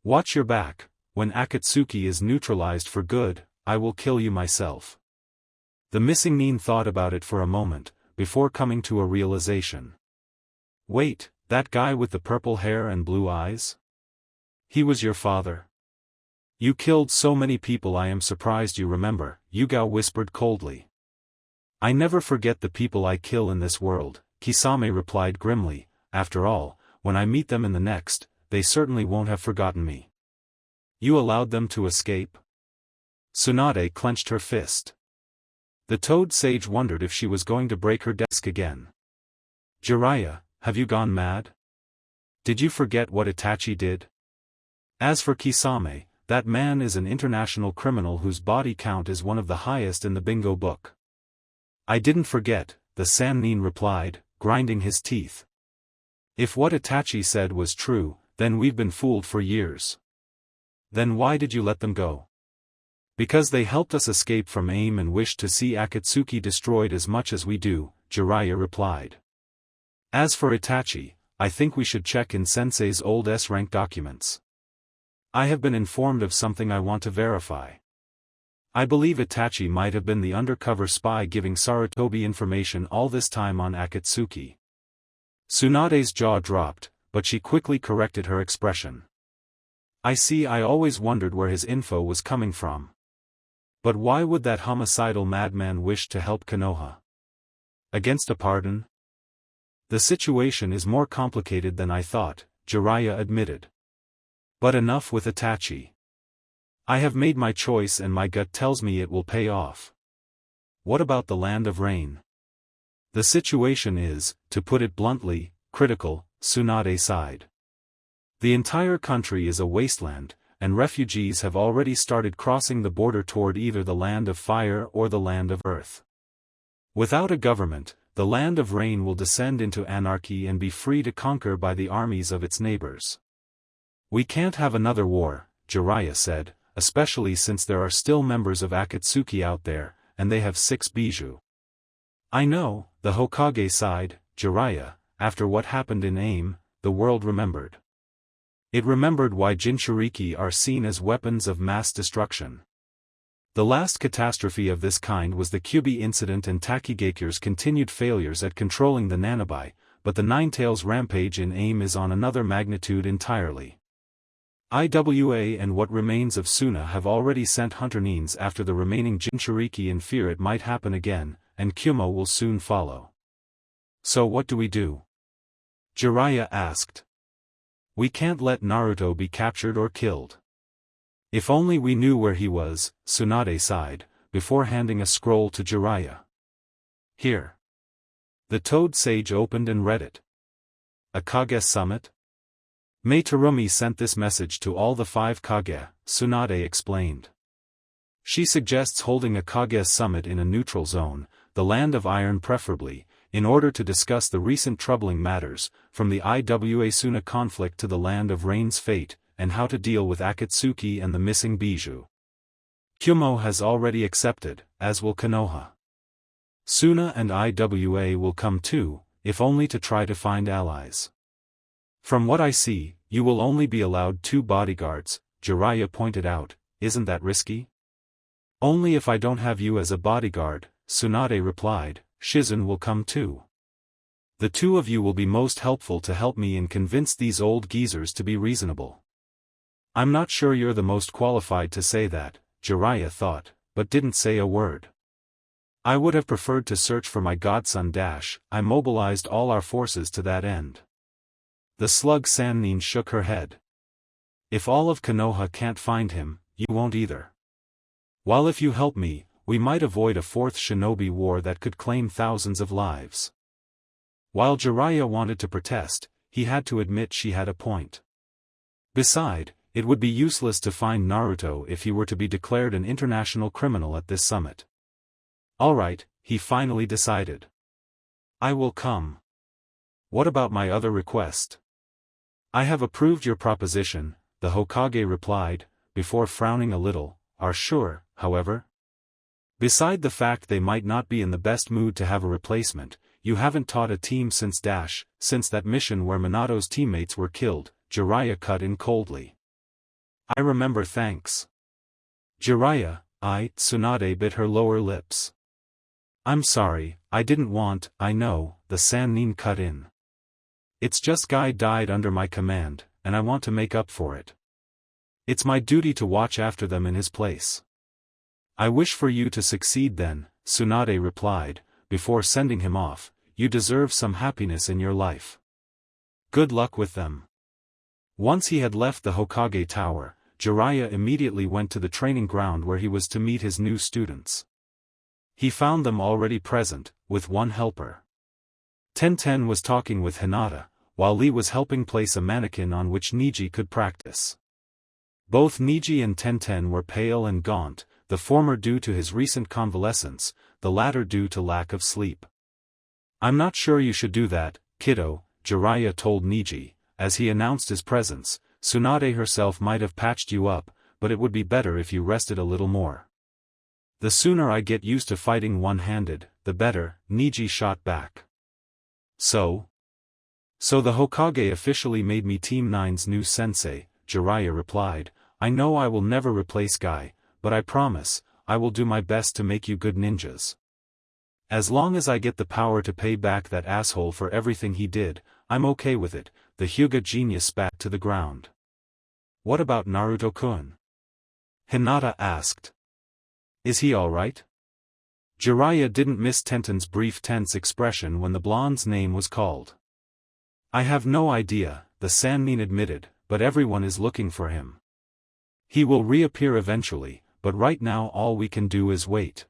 Watch your back, when Akatsuki is neutralized for good, I will kill you myself. The missing Nin thought about it for a moment, before coming to a realization. Wait, that guy with the purple hair and blue eyes? He was your father? You killed so many people, I am surprised you remember, Yugao whispered coldly. I never forget the people I kill in this world, Kisame replied grimly. After all, when I meet them in the next, they certainly won't have forgotten me. You allowed them to escape? Tsunade clenched her fist. The Toad Sage wondered if she was going to break her desk again. Jiraiya, have you gone mad? Did you forget what Itachi did? As for Kisame, that man is an international criminal whose body count is one of the highest in the bingo book. I didn't forget, the Sannin replied, grinding his teeth. If what Itachi said was true, then we've been fooled for years. Then why did you let them go? Because they helped us escape from AIM and wished to see Akatsuki destroyed as much as we do, Jiraiya replied. As for Itachi, I think we should check in Sensei's old S-rank documents. I have been informed of something I want to verify. I believe Itachi might have been the undercover spy giving Sarutobi information all this time on Akatsuki. Tsunade's jaw dropped, but she quickly corrected her expression. I see. I always wondered where his info was coming from. But why would that homicidal madman wish to help Konoha? Against a pardon? The situation is more complicated than I thought, Jiraiya admitted. But enough with Itachi. I have made my choice and my gut tells me it will pay off. What about the Land of Rain? The situation is, to put it bluntly, critical, Tsunade sighed. The entire country is a wasteland, and refugees have already started crossing the border toward either the Land of Fire or the Land of Earth. Without a government, the Land of Rain will descend into anarchy and be free to conquer by the armies of its neighbors. We can't have another war, Jiraiya said, especially since there are still members of Akatsuki out there, and they have 6 bijou. I know, the Hokage sighed, Jiraiya, after what happened in AIM, the world remembered. It remembered why Jinchuriki are seen as weapons of mass destruction. The last catastrophe of this kind was the Kyubi incident and Takigakure's continued failures at controlling the Nanabi, but the Ninetales rampage in AIM is on another magnitude entirely. IWA and what remains of Suna have already sent Hunternines after the remaining Jinchuriki in fear it might happen again, and Kyumo will soon follow. So what do we do? Jiraiya asked. We can't let Naruto be captured or killed. If only we knew where he was, Tsunade sighed, before handing a scroll to Jiraiya. Here. The Toad Sage opened and read it. A Kage summit? Mei Terumi sent this message to all the 5 Kage, Tsunade explained. She suggests holding a Kage summit in a neutral zone, the Land of Iron preferably, in order to discuss the recent troubling matters, from the Iwa Suna conflict to the Land of Rain's fate, and how to deal with Akatsuki and the missing bijou. Kyumo has already accepted, as will Konoha. Suna and Iwa will come too, if only to try to find allies. From what I see, you will only be allowed 2 bodyguards, Jiraiya pointed out. Isn't that risky? Only if I don't have you as a bodyguard, Tsunade replied. Shizun will come too. The 2 of you will be most helpful to help me and convince these old geezers to be reasonable. I'm not sure you're the most qualified to say that, Jiraiya thought, but didn't say a word. I would have preferred to search for my godson. I mobilized all our forces to that end. The slug Sannin shook her head. If all of Konoha can't find him, you won't either. While if you help me, we might avoid a 4th Shinobi war that could claim thousands of lives. While Jiraiya wanted to protest, he had to admit she had a point. Besides, it would be useless to find Naruto if he were to be declared an international criminal at this summit. Alright, he finally decided. I will come. What about my other request? I have approved your proposition, the Hokage replied, before frowning a little. Are sure, however? Beside the fact they might not be in the best mood to have a replacement, you haven't taught a team since that mission where Minato's teammates were killed, Jiraiya cut in coldly. I remember. Thanks. Jiraiya, Tsunade bit her lower lips. I'm sorry, I didn't want. I know, the Sannin cut in. It's just Guy died under my command, and I want to make up for it. It's my duty to watch after them in his place. I wish for you to succeed then, Tsunade replied, before sending him off. You deserve some happiness in your life. Good luck with them. Once he had left the Hokage tower, Jiraiya immediately went to the training ground where he was to meet his new students. He found them already present, with one helper. Tenten was talking with Hinata, while Lee was helping place a mannequin on which Niji could practice. Both Niji and Tenten were pale and gaunt, the former due to his recent convalescence, the latter due to lack of sleep. "I'm not sure you should do that, kiddo," Jiraiya told Niji, as he announced his presence. "Tsunade herself might have patched you up, but it would be better if you rested a little more." "The sooner I get used to fighting one-handed, the better," Niji shot back. So the Hokage officially made me Team 9's new sensei," Jiraiya replied. "I know I will never replace Guy, but I promise, I will do my best to make you good ninjas. As long as I get the power to pay back that asshole for everything he did, I'm okay with it." The Hyuga genius spat to the ground. "What about Naruto-kun?" Hinata asked. "Is he alright?" Jiraiya didn't miss Tenten's brief tense expression when the blonde's name was called. "I have no idea," the Sannin admitted, "but everyone is looking for him. He will reappear eventually, but right now all we can do is wait."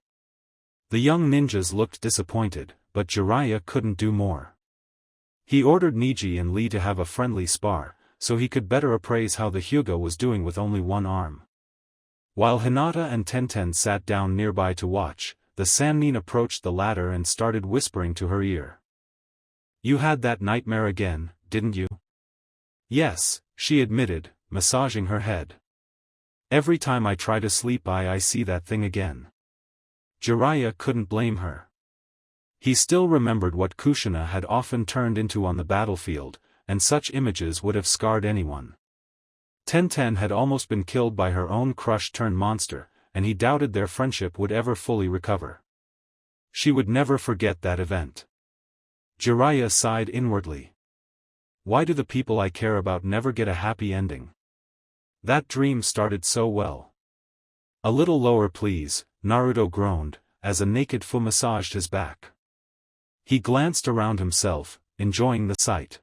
The young ninjas looked disappointed, but Jiraiya couldn't do more. He ordered Niji and Lee to have a friendly spar, so he could better appraise how the Hyuga was doing with only one arm. While Hinata and Tenten sat down nearby to watch, the Sannin approached the latter and started whispering to her ear. "You had that nightmare again, didn't you?" "Yes," she admitted, massaging her head. "Every time I try to sleep I see that thing again." Jiraiya couldn't blame her. He still remembered what Kushina had often turned into on the battlefield, and such images would have scarred anyone. Tenten had almost been killed by her own crush-turned-monster, and he doubted their friendship would ever fully recover. She would never forget that event. Jiraiya sighed inwardly. "Why do the people I care about never get a happy ending? That dream started so well." "A little lower please," Naruto groaned, as a naked Fu massaged his back. He glanced around himself, enjoying the sight.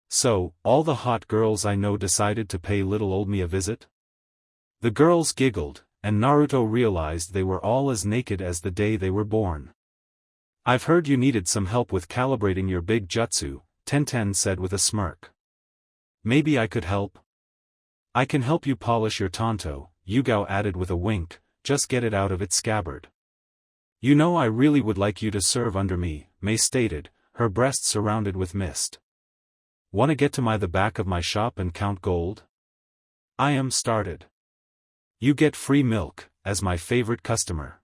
"So, all the hot girls I know decided to pay little old me a visit?" The girls giggled, and Naruto realized they were all as naked as the day they were born. "I've heard you needed some help with calibrating your big jutsu," Tenten said with a smirk. "Maybe I could help?" "I can help you polish your tanto," Yugao added with a wink, "just get it out of its scabbard." "You know I really would like you to serve under me," Mei stated, her breast surrounded with mist. "Wanna get to the back of my shop and count gold? I am started. You get free milk, as my favorite customer."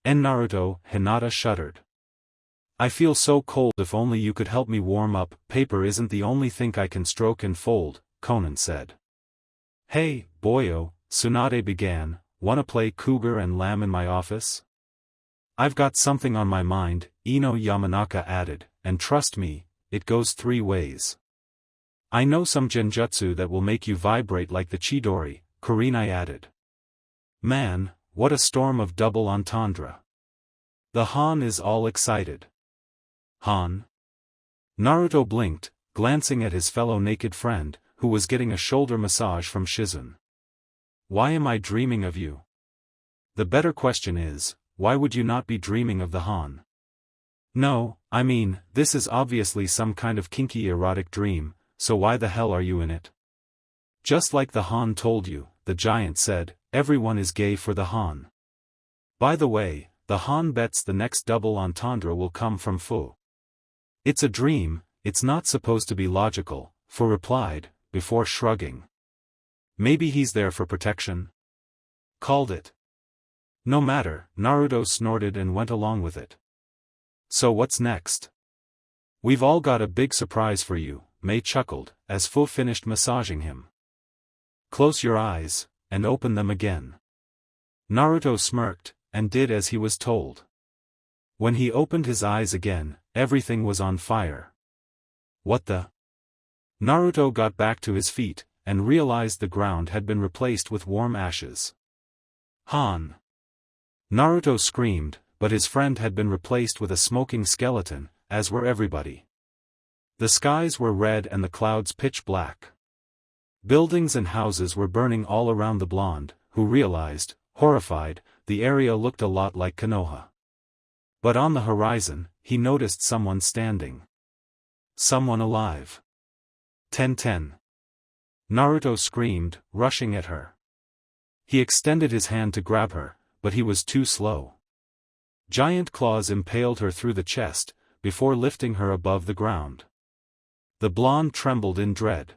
"And Naruto," Hinata shuddered. "I feel so cold, if only you could help me warm up." "Paper isn't the only thing I can stroke and fold," Conan said. "Hey, boyo," Tsunade began, "wanna play cougar and lamb in my office?" "I've got something on my mind," Ino Yamanaka added, "and trust me, it goes 3 ways. I know some genjutsu that will make you vibrate like the Chidori," Kurenai added. Man, what a storm of double entendre. The Han is all excited. Han? Naruto blinked, glancing at his fellow naked friend, who was getting a shoulder massage from Shizun. "Why am I dreaming of you?" "The better question is, why would you not be dreaming of the Han?" "No, I mean, this is obviously some kind of kinky erotic dream, so why the hell are you in it?" "Just like the Han told you," the giant said, "everyone is gay for the Han. By the way, the Han bets the next double entendre will come from Fu." "It's a dream, it's not supposed to be logical," Fu replied, before shrugging. "Maybe he's there for protection?" "Called it." "No matter," Naruto snorted and went along with it. "So what's next?" "We've all got a big surprise for you," Mei chuckled, as Fu finished massaging him. "Close your eyes, and open them again." Naruto smirked, and did as he was told. When he opened his eyes again, everything was on fire. "What the?" Naruto got back to his feet, and realized the ground had been replaced with warm ashes. "Han!" Naruto screamed, but his friend had been replaced with a smoking skeleton, as were everybody. The skies were red and the clouds pitch black. Buildings and houses were burning all around the blonde, who realized, horrified, the area looked a lot like Konoha. But on the horizon, he noticed someone standing. Someone alive. 10-10. Naruto screamed, rushing at her. He extended his hand to grab her, but he was too slow. Giant claws impaled her through the chest, before lifting her above the ground. The blonde trembled in dread.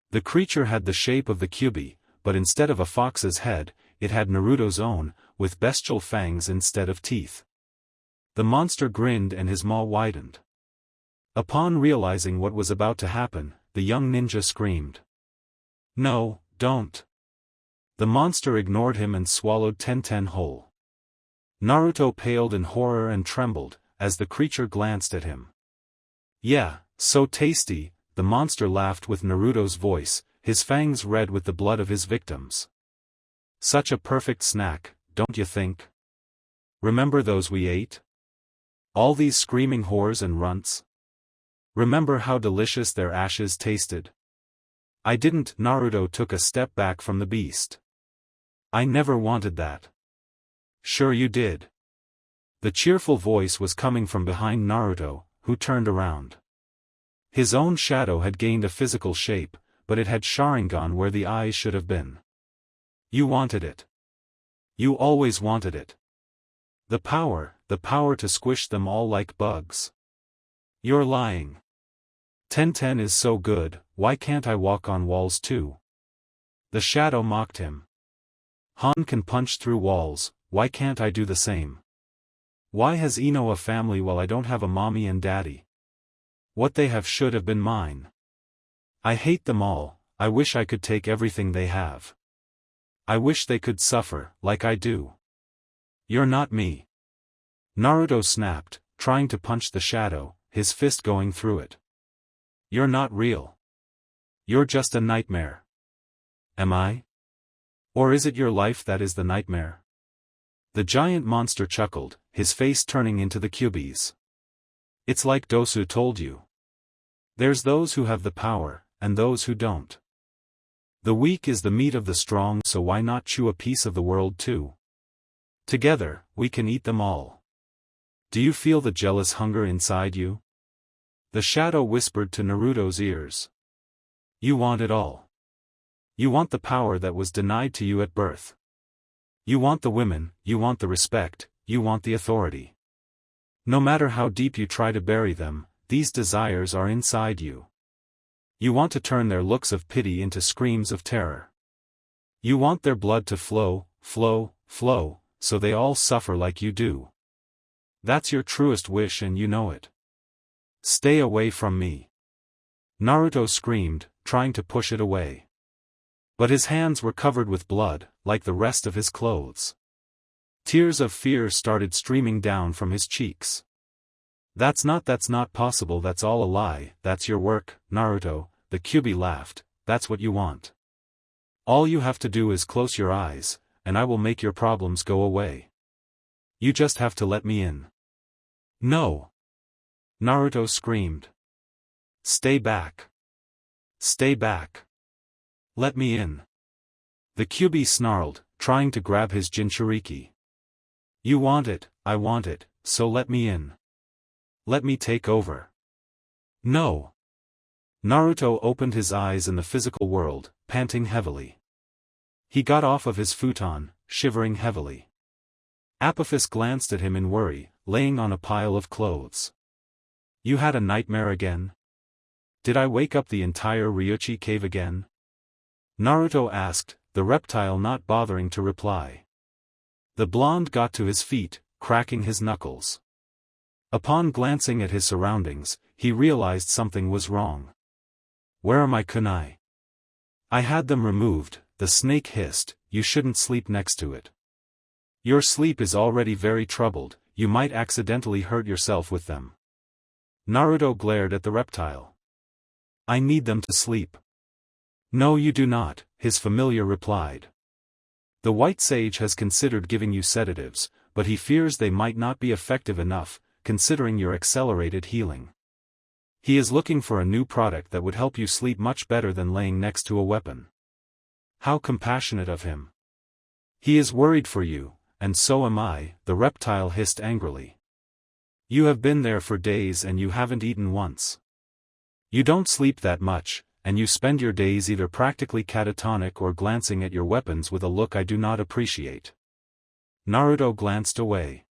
The creature had the shape of the Kyuubi, but instead of a fox's head, it had Naruto's own, with bestial fangs instead of teeth. The monster grinned and his maw widened. Upon realizing what was about to happen, the young ninja screamed. "No, don't." The monster ignored him and swallowed 10-10 whole. Naruto paled in horror and trembled, as the creature glanced at him. "Yeah, so tasty," the monster laughed with Naruto's voice, his fangs red with the blood of his victims. "Such a perfect snack, don't you think? Remember those we ate? All these screaming whores and runts? Remember how delicious their ashes tasted?" "I didn't." Naruto took a step back from the beast. "I never wanted that." "Sure you did." The cheerful voice was coming from behind Naruto, who turned around. His own shadow had gained a physical shape, but it had Sharingan where the eyes should have been. "You wanted it. You always wanted it. The power to squish them all like bugs." "You're lying. 10-10 is so good, why can't I walk on walls too?" The shadow mocked him. "Han can punch through walls, why can't I do the same? Why has Ino a family while I don't have a mommy and daddy? What they have should have been mine. I hate them all, I wish I could take everything they have. I wish they could suffer, like I do. You're not me." Naruto snapped, trying to punch the shadow, his fist going through it. "You're not real. You're just a nightmare." "Am I? Or is it your life that is the nightmare?" The giant monster chuckled, his face turning into the Kyuubi's. "It's like Dosu told you. There's those who have the power, and those who don't. The weak is the meat of the strong, so why not chew a piece of the world too? Together, we can eat them all. Do you feel the jealous hunger inside you?" The shadow whispered to Naruto's ears. "You want it all. You want the power that was denied to you at birth. You want the women, you want the respect, you want the authority. No matter how deep you try to bury them, these desires are inside you. You want to turn their looks of pity into screams of terror. You want their blood to flow, flow, flow, so they all suffer like you do. That's your truest wish and you know it. Stay away from me." Naruto screamed, trying to push it away. But his hands were covered with blood, like the rest of his clothes. Tears of fear started streaming down from his cheeks. That's not possible, that's all a lie, that's your work, Naruto," the Kyuubi laughed, "that's what you want. All you have to do is close your eyes, and I will make your problems go away. You just have to let me in." "No!" Naruto screamed. "Stay back. Stay back. Let me in." The Kyuubi snarled, trying to grab his Jinchuriki. "You want it, I want it, so let me in. Let me take over." "No." Naruto opened his eyes in the physical world, panting heavily. He got off of his futon, shivering heavily. Apophis glanced at him in worry, laying on a pile of clothes. "You had a nightmare again? Did I wake up the entire Ryuchi cave again?" Naruto asked, the reptile not bothering to reply. The blonde got to his feet, cracking his knuckles. Upon glancing at his surroundings, he realized something was wrong. "Where are my kunai?" "I had them removed," the snake hissed, "you shouldn't sleep next to it. Your sleep is already very troubled, you might accidentally hurt yourself with them." Naruto glared at the reptile. "I need them to sleep." "No you do not," his familiar replied. "The white sage has considered giving you sedatives, but he fears they might not be effective enough, considering your accelerated healing. He is looking for a new product that would help you sleep much better than laying next to a weapon." "How compassionate of him. He is worried for you, and so am I," the reptile hissed angrily. "You have been there for days and you haven't eaten once. You don't sleep that much, and you spend your days either practically catatonic or glancing at your weapons with a look I do not appreciate. Naruto glanced away.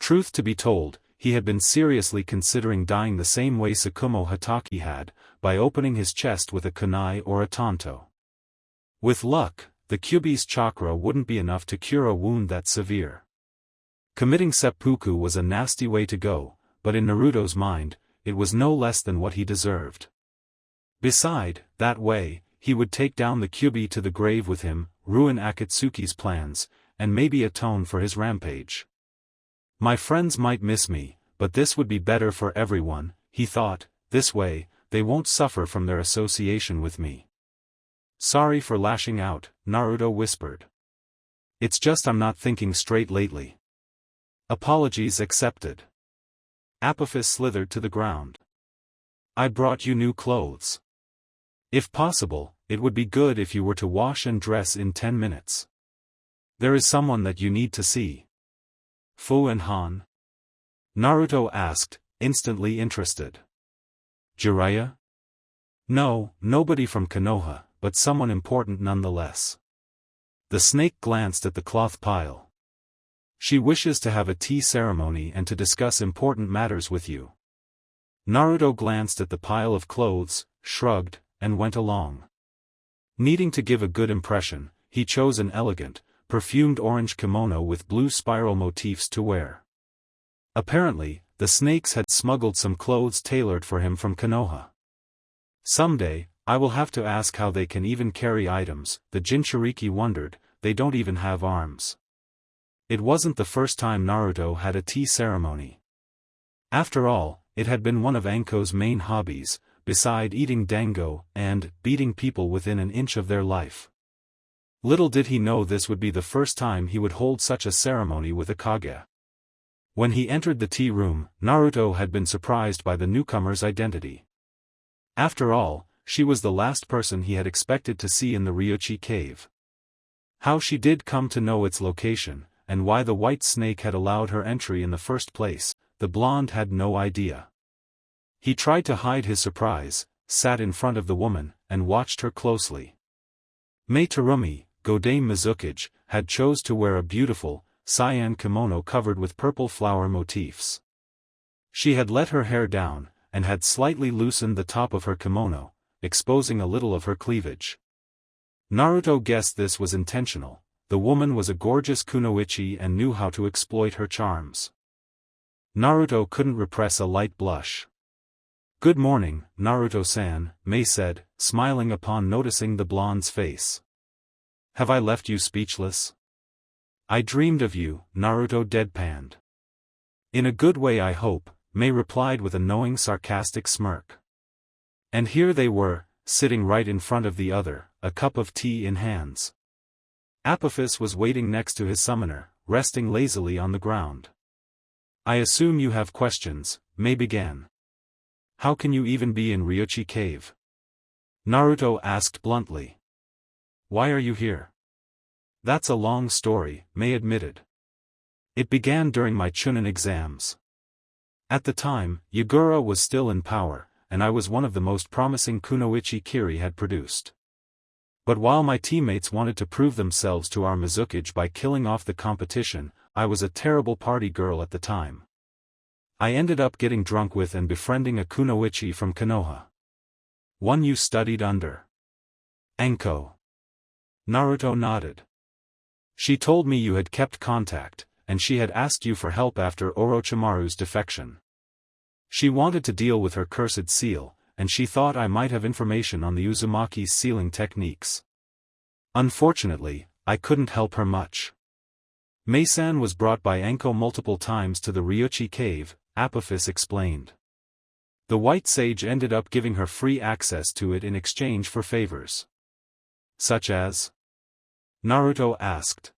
Truth to be told, he had been seriously considering dying the same way Tsukumo Hatake had, by opening his chest with a kunai or a tanto. With luck, the Kyuubi's chakra wouldn't be enough to cure a wound that severe. Committing seppuku was a nasty way to go, but in Naruto's mind, it was no less than what he deserved. Beside, that way, he would take down the Kyuubi to the grave with him, ruin Akatsuki's plans, and maybe atone for his rampage. My friends might miss me, but this would be better for everyone, he thought. This way, they won't suffer from their association with me. Sorry for lashing out, Naruto whispered. It's just I'm not thinking straight lately. Apologies accepted. Apophis slithered to the ground. I brought you new clothes. If possible, it would be good if you were to wash and dress in 10 minutes. There is someone that you need to see. Fu and Han? Naruto asked, instantly interested. Jiraiya? No, nobody from Konoha, but someone important nonetheless. The snake glanced at the cloth pile. She wishes to have a tea ceremony and to discuss important matters with you. Naruto glanced at the pile of clothes, shrugged, and went along. Needing to give a good impression, he chose an elegant, perfumed orange kimono with blue spiral motifs to wear. Apparently, the snakes had smuggled some clothes tailored for him from Konoha. Someday, I will have to ask how they can even carry items, the Jinchuriki wondered. They don't even have arms. It wasn't the first time Naruto had a tea ceremony. After all, it had been one of Anko's main hobbies, beside eating dango and beating people within an inch of their life. Little did he know this would be the first time he would hold such a ceremony with a Hokage. When he entered the tea room, Naruto had been surprised by the newcomer's identity. After all, she was the last person he had expected to see in the Ryuchi cave. How she did come to know its location, and why the white snake had allowed her entry in the first place, the blonde had no idea. He tried to hide his surprise, sat in front of the woman, and watched her closely. Mai Terumi, Godame Mizukage, had chose to wear a beautiful, cyan kimono covered with purple flower motifs. She had let her hair down, and had slightly loosened the top of her kimono, exposing a little of her cleavage. Naruto guessed this was intentional. The woman was a gorgeous kunoichi and knew how to exploit her charms. Naruto couldn't repress a light blush. Good morning, Naruto-san, Mai said, smiling upon noticing the blonde's face. Have I left you speechless? I dreamed of you, Naruto deadpanned. In a good way I hope, Mai replied with a knowing sarcastic smirk. And here they were, sitting right in front of the other, a cup of tea in hands. Apophis was waiting next to his summoner, resting lazily on the ground. I assume you have questions, Mai began. How can you even be in Ryuchi cave? Naruto asked bluntly. Why are you here? That's a long story, Mai admitted. It began during my Chunin exams. At the time, Yagura was still in power, and I was one of the most promising kunoichi Kiri had produced. But while my teammates wanted to prove themselves to our Mizukage by killing off the competition, I was a terrible party girl at the time. I ended up getting drunk with and befriending a kunoichi from Konoha. One you studied under. Anko. Naruto nodded. She told me you had kept contact, and she had asked you for help after Orochimaru's defection. She wanted to deal with her cursed seal, and she thought I might have information on the Uzumaki's sealing techniques. Unfortunately, I couldn't help her much. Mai-san was brought by Anko multiple times to the Ryuchi cave, Apophis explained. The White Sage ended up giving her free access to it in exchange for favors. Such as? Naruto asked.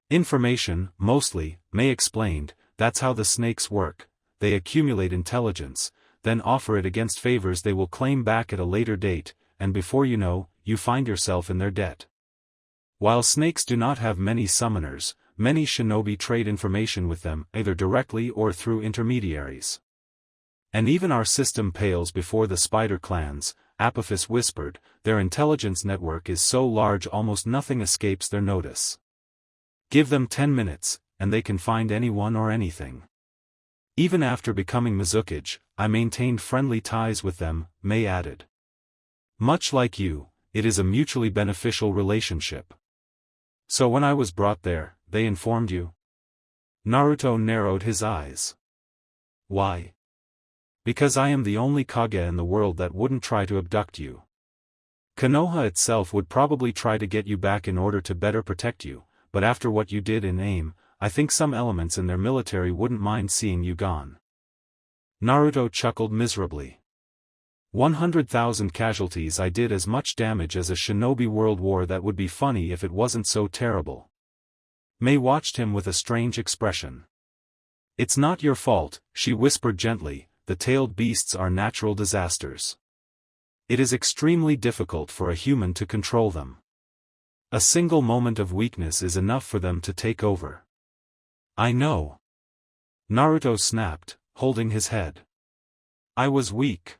Information, mostly, Mai explained. That's how the snakes work. They accumulate intelligence, then offer it against favors they will claim back at a later date, and before you know, you find yourself in their debt. While snakes do not have many summoners, many shinobi trade information with them either directly or through intermediaries. And even our system pales before the spider clans, Apophis whispered. Their intelligence network is so large almost nothing escapes their notice. Give them 10 minutes, and they can find anyone or anything. Even after becoming Mizukage, I maintained friendly ties with them, May added. Much like you, it is a mutually beneficial relationship. So when I was brought there, they informed you? Naruto narrowed his eyes. Why? Because I am the only Kage in the world that wouldn't try to abduct you. Konoha itself would probably try to get you back in order to better protect you, but after what you did in AIM, I think some elements in their military wouldn't mind seeing you gone. Naruto chuckled miserably. 100,000 casualties. I did as much damage as a Shinobi World War. That would be funny if it wasn't so terrible. May watched him with a strange expression. It's not your fault, she whispered gently, the tailed beasts are natural disasters. It is extremely difficult for a human to control them. A single moment of weakness is enough for them to take over. I know. Naruto snapped, holding his head. I was weak.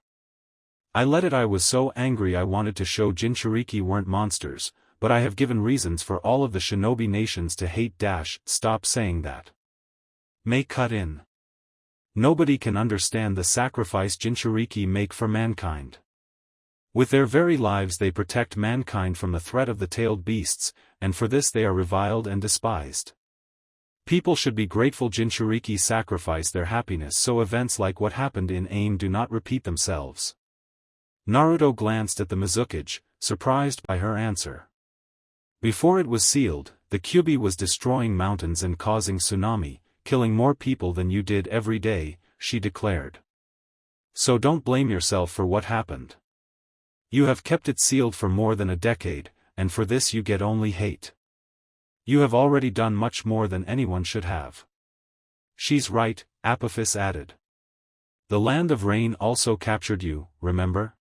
I let it. I was so angry I wanted to show Jinchuriki weren't monsters, but I have given reasons for all of the shinobi nations to hate. Stop saying that. May cut in. Nobody can understand the sacrifice Jinchuriki make for mankind. With their very lives they protect mankind from the threat of the tailed beasts, and for this they are reviled and despised. People should be grateful Jinchuriki sacrificed their happiness so events like what happened in AIM do not repeat themselves. Naruto glanced at the Mizukage, surprised by her answer. Before it was sealed, the Kyuubi was destroying mountains and causing tsunami, killing more people than you did every day, she declared. So don't blame yourself for what happened. You have kept it sealed for more than a decade, and for this you get only hate. You have already done much more than anyone should have. She's right, Apophis added. The land of rain also captured you, remember?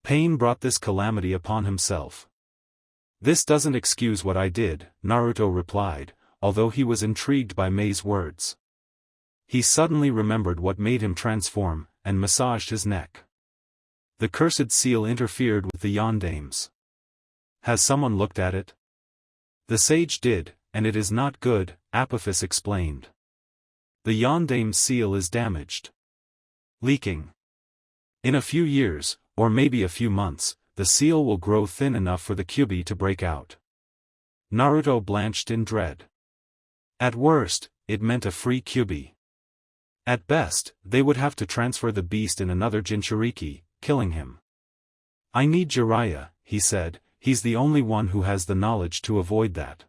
Pain brought this calamity upon himself. This doesn't excuse what I did, Naruto replied, although he was intrigued by May's words. He suddenly remembered what made him transform, and massaged his neck. The cursed seal interfered with the Yondames. Has someone looked at it? The sage did, and it is not good, Apophis explained. The Yondame's seal is damaged. Leaking. In a few years, or maybe a few months, the seal will grow thin enough for the Kyuubi to break out. Naruto blanched in dread. At worst, it meant a free Kyuubi. At best, they would have to transfer the beast in another Jinchuriki, killing him. I need Jiraiya, he said, he's the only one who has the knowledge to avoid that.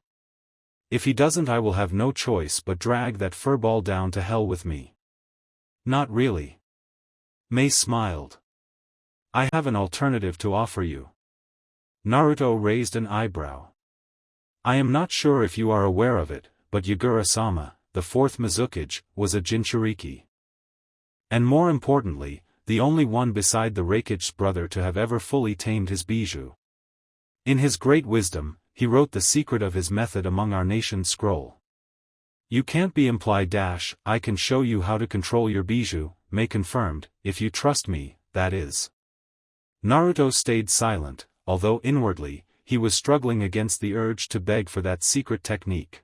If he doesn't I will have no choice but drag that furball down to hell with me. Not really. May smiled. I have an alternative to offer you. Naruto raised an eyebrow. I am not sure if you are aware of it, but Yagura-sama, the fourth Mizukage, was a Jinchuriki. And more importantly, the only one beside the Raikage's brother to have ever fully tamed his bijou. In his great wisdom, he wrote the secret of his method among our nation's scroll. You can't be implied. I can show you how to control your bijou, May confirmed, if you trust me, that is. Naruto stayed silent, although inwardly, he was struggling against the urge to beg for that secret technique.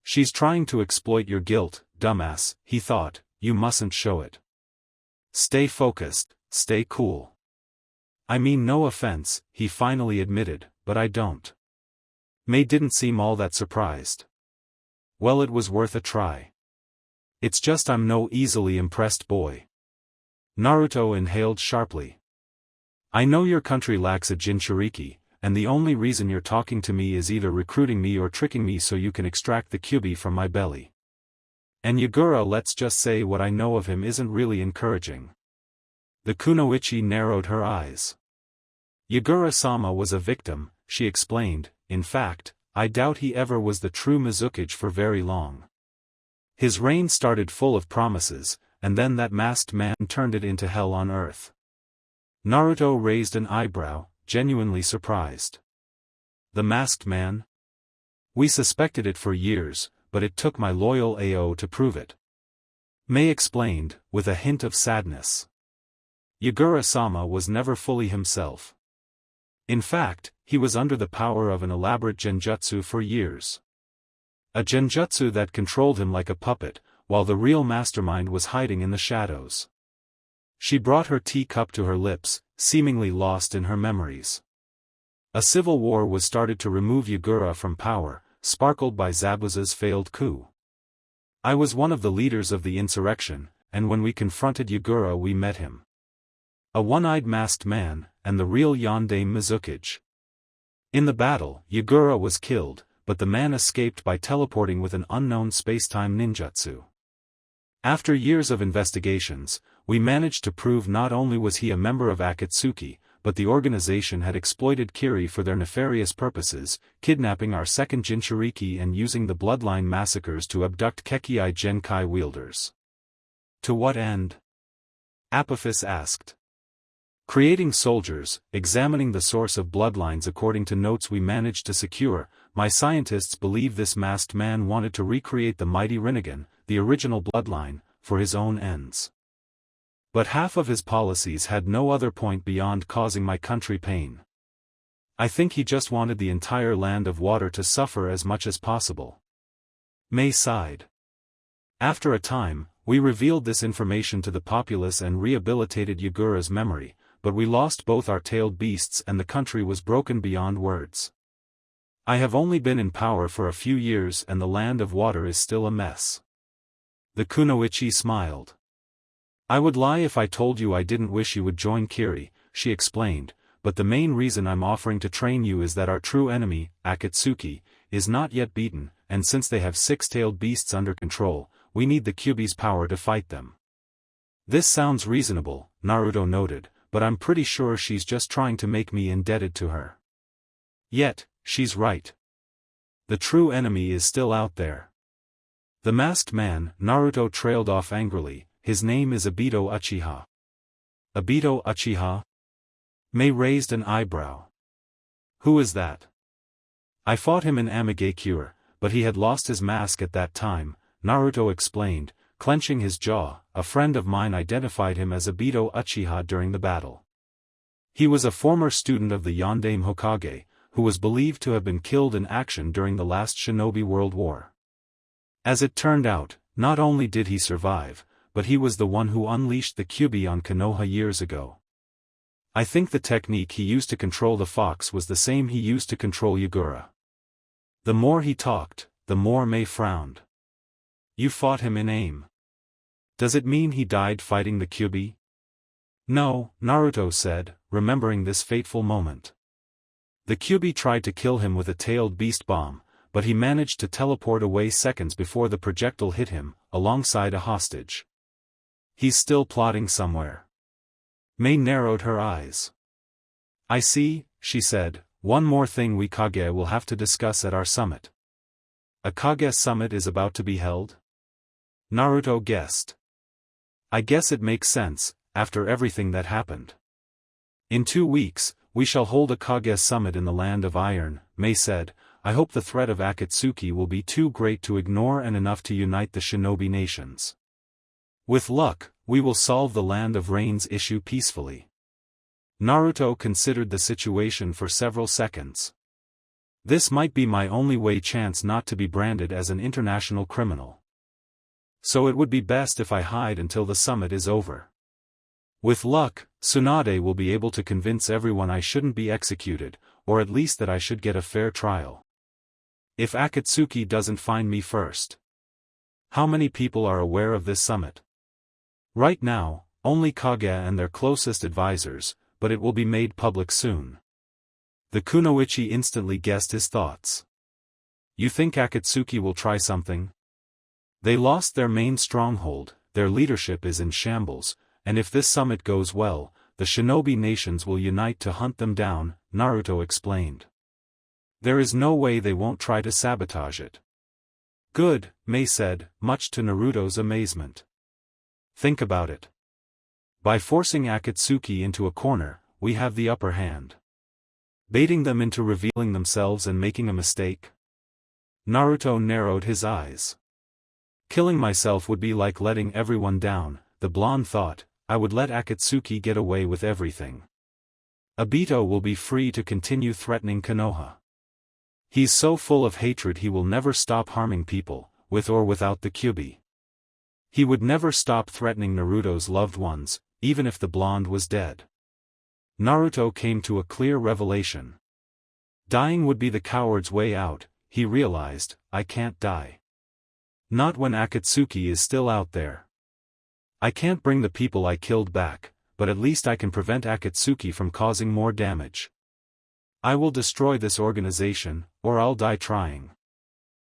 She's trying to exploit your guilt, dumbass, he thought, you mustn't show it. Stay focused, stay cool. I mean no offense, he finally admitted, but I don't. May didn't seem all that surprised. Well, it was worth a try. It's just I'm no easily impressed boy. Naruto inhaled sharply. I know your country lacks a Jinchuriki, and the only reason you're talking to me is either recruiting me or tricking me so you can extract the Kyuubi from my belly. And Yagura, let's just say what I know of him isn't really encouraging. The kunoichi narrowed her eyes. Yagura-sama was a victim, she explained, in fact, I doubt he ever was the true Mizukage for very long. His reign started full of promises, and then that masked man turned it into hell on earth. Naruto raised an eyebrow, genuinely surprised. The masked man? We suspected it for years, but it took my loyal AO to prove it. Mei explained, with a hint of sadness. Yagura-sama was never fully himself. In fact, he was under the power of an elaborate genjutsu for years. A genjutsu that controlled him like a puppet, while the real mastermind was hiding in the shadows. She brought her teacup to her lips, seemingly lost in her memories. A civil war was started to remove Yagura from power, sparkled by Zabuza's failed coup. I was one of the leaders of the insurrection, and when we confronted Yagura we met him. A one-eyed masked man, and the real Yondaime Mizukage. In the battle, Yagura was killed, but the man escaped by teleporting with an unknown spacetime ninjutsu. After years of investigations, we managed to prove not only was he a member of Akatsuki, but the organization had exploited Kiri for their nefarious purposes, kidnapping our second Jinchuriki and using the bloodline massacres to abduct Kekkei Genkai wielders. To what end? Apophis asked. Creating soldiers, examining the source of bloodlines according to notes we managed to secure. My scientists believe this masked man wanted to recreate the mighty Rinnegan, the original bloodline, for his own ends. But half of his policies had no other point beyond causing my country pain. I think he just wanted the entire land of water to suffer as much as possible. Mei sighed. After a time, we revealed this information to the populace and rehabilitated Yagura's memory, but we lost both our tailed beasts and the country was broken beyond words. I have only been in power for a few years and the land of water is still a mess. The kunoichi smiled. I would lie if I told you I didn't wish you would join Kiri, she explained, but the main reason I'm offering to train you is that our true enemy, Akatsuki, is not yet beaten, and since they have six-tailed beasts under control, we need the Kyuubi's power to fight them. This sounds reasonable, Naruto noted, but I'm pretty sure she's just trying to make me indebted to her. Yet, she's right. The true enemy is still out there. The masked man, Naruto trailed off angrily, his name is Obito Uchiha. Obito Uchiha? Mei raised an eyebrow. Who is that? I fought him in Amigakure, but he had lost his mask at that time, Naruto explained, clenching his jaw. A friend of mine identified him as Obito Uchiha during the battle. He was a former student of the Yondaime Hokage, who was believed to have been killed in action during the last Shinobi World War. As it turned out, not only did he survive, but he was the one who unleashed the Kyuubi on Konoha years ago. I think the technique he used to control the fox was the same he used to control Yagura. The more he talked, the more Mei frowned. You fought him in aim. Does it mean he died fighting the Kyuubi? No, Naruto said, remembering this fateful moment. The Kyuubi tried to kill him with a tailed beast bomb, but he managed to teleport away seconds before the projectile hit him, alongside a hostage. He's still plotting somewhere. Mei narrowed her eyes. I see, she said, one more thing we Kage will have to discuss at our summit. A Kage summit is about to be held? Naruto guessed. I guess it makes sense, after everything that happened. In 2 weeks, we shall hold a Kage summit in the land of iron, Mei said. I hope the threat of Akatsuki will be too great to ignore and enough to unite the shinobi nations. With luck, we will solve the land of rain's issue peacefully. Naruto considered the situation for several seconds. This might be my only chance not to be branded as an international criminal. So it would be best if I hide until the summit is over. With luck, Tsunade will be able to convince everyone I shouldn't be executed, or at least that I should get a fair trial. If Akatsuki doesn't find me first. How many people are aware of this summit? Right now, only Kage and their closest advisors, but it will be made public soon. The kunoichi instantly guessed his thoughts. You think Akatsuki will try something? They lost their main stronghold, their leadership is in shambles, and if this summit goes well, the shinobi nations will unite to hunt them down, Naruto explained. There is no way they won't try to sabotage it. Good, Mei said, much to Naruto's amazement. Think about it. By forcing Akatsuki into a corner, we have the upper hand. Baiting them into revealing themselves and making a mistake? Naruto narrowed his eyes. Killing myself would be like letting everyone down, the blonde thought. I would let Akatsuki get away with everything. Obito will be free to continue threatening Konoha. He's so full of hatred he will never stop harming people, with or without the Kyuubi. He would never stop threatening Naruto's loved ones, even if the blonde was dead. Naruto came to a clear revelation. Dying would be the coward's way out, he realized. I can't die. Not when Akatsuki is still out there. I can't bring the people I killed back, but at least I can prevent Akatsuki from causing more damage. I will destroy this organization, or I'll die trying.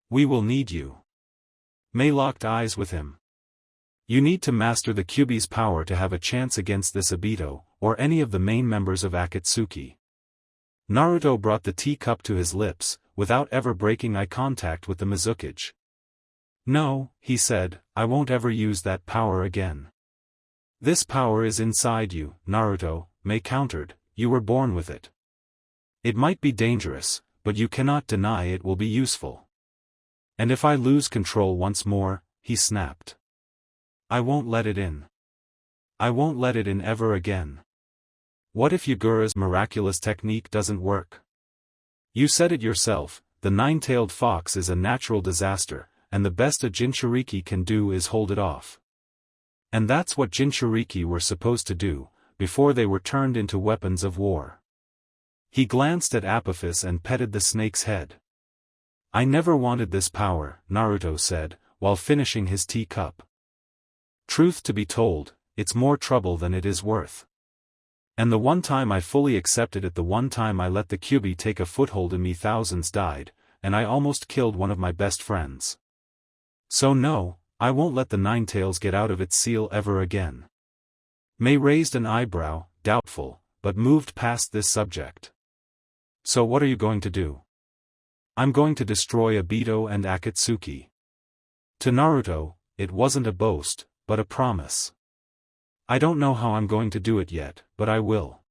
We will need you. Mei locked eyes with him. You need to master the Kyuubi's power to have a chance against this Obito, or any of the main members of Akatsuki. Naruto brought the teacup to his lips, without ever breaking eye contact with the Mizukage. No, he said, I won't ever use that power again. This power is inside you, Naruto, Mei countered, you were born with it. It might be dangerous, but you cannot deny it will be useful. And if I lose control once more, he snapped. I won't let it in. I won't let it in ever again. What if Yagura's miraculous technique doesn't work? You said it yourself, the nine-tailed fox is a natural disaster, and the best a Jinchuriki can do is hold it off. And that's what Jinchuriki were supposed to do, before they were turned into weapons of war. He glanced at Apophis and petted the snake's head. I never wanted this power, Naruto said, while finishing his teacup. Truth to be told, it's more trouble than it is worth. And the one time I fully accepted it, the one time I let the Kyuubi take a foothold in me, thousands died, and I almost killed one of my best friends. So no, I won't let the Nine-Tails get out of its seal ever again. Mei raised an eyebrow, doubtful, but moved past this subject. So what are you going to do? I'm going to destroy Obito and Akatsuki. To Naruto, it wasn't a boast, but a promise. I don't know how I'm going to do it yet, but I will.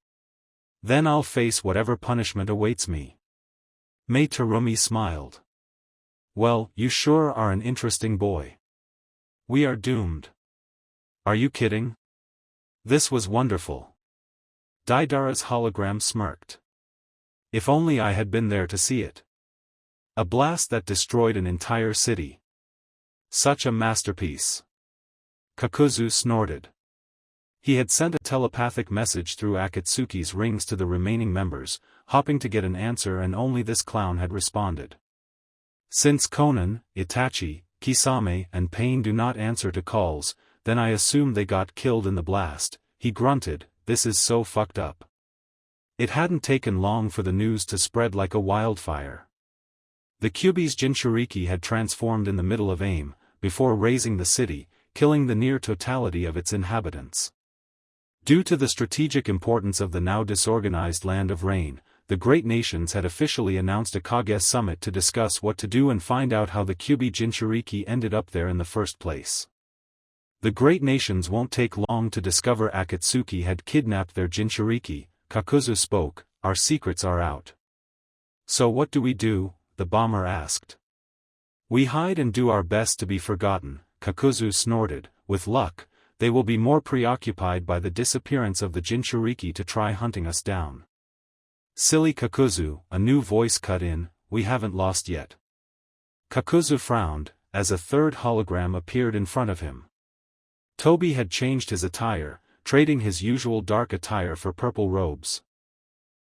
Then I'll face whatever punishment awaits me. Mei Terumi smiled. Well, you sure are an interesting boy. We are doomed. Are you kidding? This was wonderful. Deidara's hologram smirked. If only I had been there to see it. A blast that destroyed an entire city. Such a masterpiece. Kakuzu snorted. He had sent a telepathic message through Akatsuki's rings to the remaining members, hoping to get an answer, and only this clown had responded. Since Konan, Itachi, Kisame and Pain do not answer to calls, then I assume they got killed in the blast, he grunted. This is so fucked up. It hadn't taken long for the news to spread like a wildfire. The Kyuubi's Jinchuriki had transformed in the middle of AIM, before razing the city, killing the near totality of its inhabitants. Due to the strategic importance of the now disorganized Land of Rain, the great nations had officially announced a Hokage summit to discuss what to do and find out how the Kyuubi Jinchuriki ended up there in the first place. The great nations won't take long to discover Akatsuki had kidnapped their Jinchuriki. Kakuzu spoke, our secrets are out. So what do we do? The bomber asked. We hide and do our best to be forgotten, Kakuzu snorted. With luck, they will be more preoccupied by the disappearance of the Jinchuriki to try hunting us down. Silly Kakuzu, a new voice cut in, we haven't lost yet. Kakuzu frowned, as a third hologram appeared in front of him. Toby had changed his attire, trading his usual dark attire for purple robes.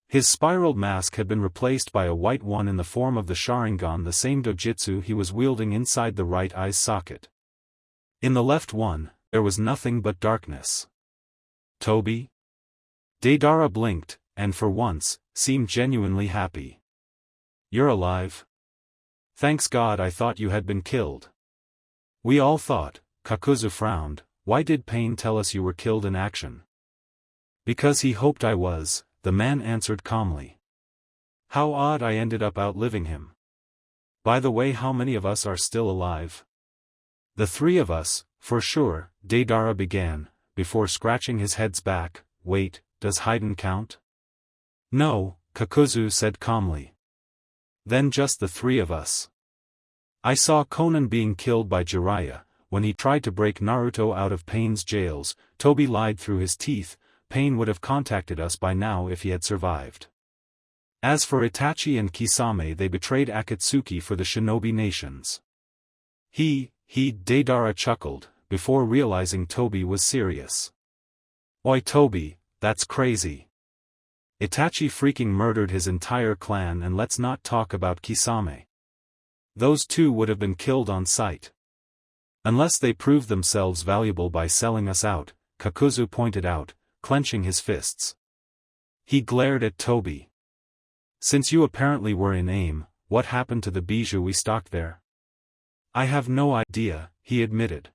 His spiraled mask had been replaced by a white one in the form of the Sharingan, the same dojutsu he was wielding inside the right eye's socket. In the left one, there was nothing but darkness. Toby? Deidara blinked, and for once, seemed genuinely happy. You're alive? Thanks God, I thought you had been killed. We all thought. Kakuzu frowned. Why did Pain tell us you were killed in action? Because he hoped I was, the man answered calmly. How odd I ended up outliving him. By the way, how many of us are still alive? The three of us, for sure, Deidara began, before scratching his head's back. Wait, does Haiden count? No, Kakuzu said calmly. Then just the three of us. I saw Konan being killed by Jiraiya, when he tried to break Naruto out of Pain's jails, Toby lied through his teeth. Pain would have contacted us by now if he had survived. As for Itachi and Kisame, they betrayed Akatsuki for the Shinobi nations. Deidara chuckled, before realizing Toby was serious. Oi Toby, that's crazy. Itachi freaking murdered his entire clan, and let's not talk about Kisame. Those two would have been killed on sight. Unless they proved themselves valuable by selling us out, Kakuzu pointed out, clenching his fists. He glared at Toby. Since you apparently were in aim, what happened to the bijou we stocked there? I have no idea, he admitted.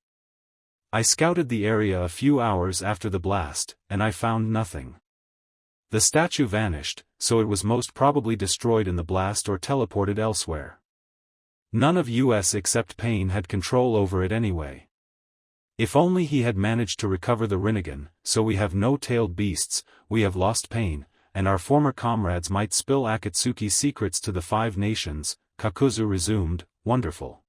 I scouted the area a few hours after the blast, and I found nothing. The statue vanished, so it was most probably destroyed in the blast or teleported elsewhere. None of us except Pain had control over it anyway. If only he had managed to recover the Rinnegan, so we have no tailed beasts, we have lost Pain, and our former comrades might spill Akatsuki's secrets to the 5 nations, Kakuzu resumed, wonderful.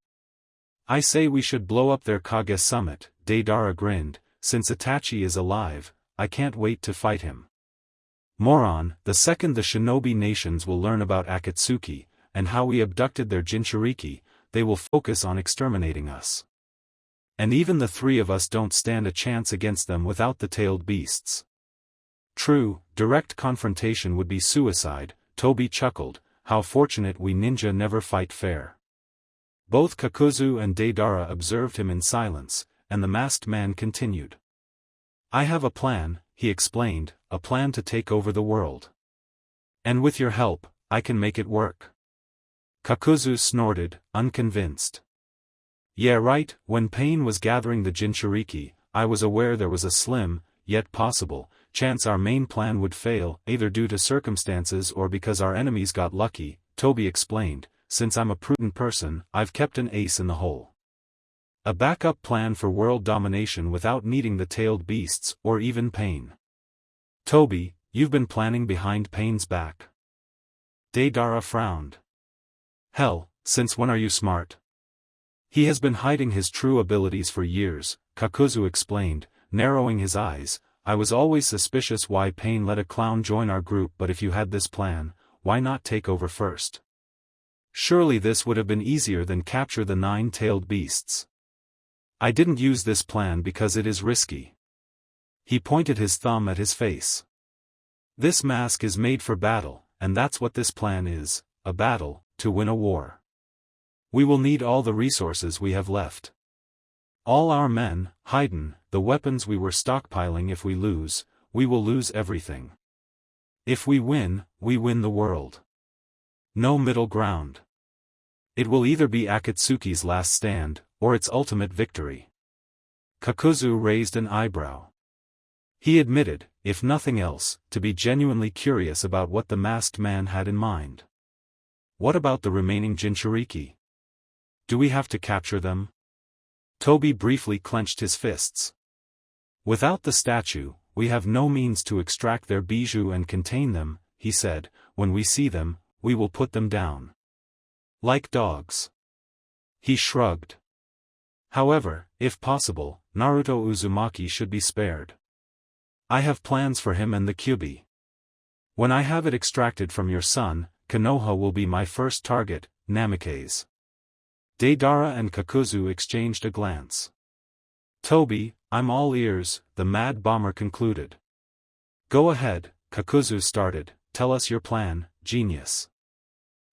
I say we should blow up their Kage summit, Deidara grinned, since Itachi is alive, I can't wait to fight him. Moron, the second the Shinobi nations will learn about Akatsuki, and how we abducted their Jinchuriki, they will focus on exterminating us. And even the 3 of us don't stand a chance against them without the tailed beasts. True, direct confrontation would be suicide, Toby chuckled, how fortunate we ninja never fight fair. Both Kakuzu and Deidara observed him in silence, and the masked man continued. I have a plan, he explained, a plan to take over the world. And with your help, I can make it work. Kakuzu snorted, unconvinced. Yeah right, when Pain was gathering the Jinchuriki, I was aware there was a slim, yet possible, chance our main plan would fail, either due to circumstances or because our enemies got lucky, Toby explained, since I'm a prudent person, I've kept an ace in the hole. A backup plan for world domination without needing the tailed beasts, or even Pain. Toby, you've been planning behind Pain's back. Deidara frowned. Hell, since when are you smart? He has been hiding his true abilities for years, Kakuzu explained, narrowing his eyes. I was always suspicious why Pain let a clown join our group, but if you had this plan, why not take over first? Surely this would have been easier than capture the 9-tailed beasts. I didn't use this plan because it is risky. He pointed his thumb at his face. This mask is made for battle, and that's what this plan is, a battle, to win a war. We will need all the resources we have left. All our men, Haydn, the weapons we were stockpiling. If we lose, we will lose everything. If we win the world. No middle ground. It will either be Akatsuki's last stand, or its ultimate victory. Kakuzu raised an eyebrow. He admitted, if nothing else, to be genuinely curious about what the masked man had in mind. What about the remaining Jinchuriki? Do we have to capture them? Toby briefly clenched his fists. Without the statue, we have no means to extract their bijou and contain them, he said. When we see them, we will put them down. Like dogs. He shrugged. However, if possible, Naruto Uzumaki should be spared. I have plans for him and the Kyuubi. When I have it extracted from your son, Konoha will be my first target, Namikaze. Deidara and Kakuzu exchanged a glance. Toby, I'm all ears, the Mad Bomber concluded. Go ahead, Kakuzu started, tell us your plan, genius.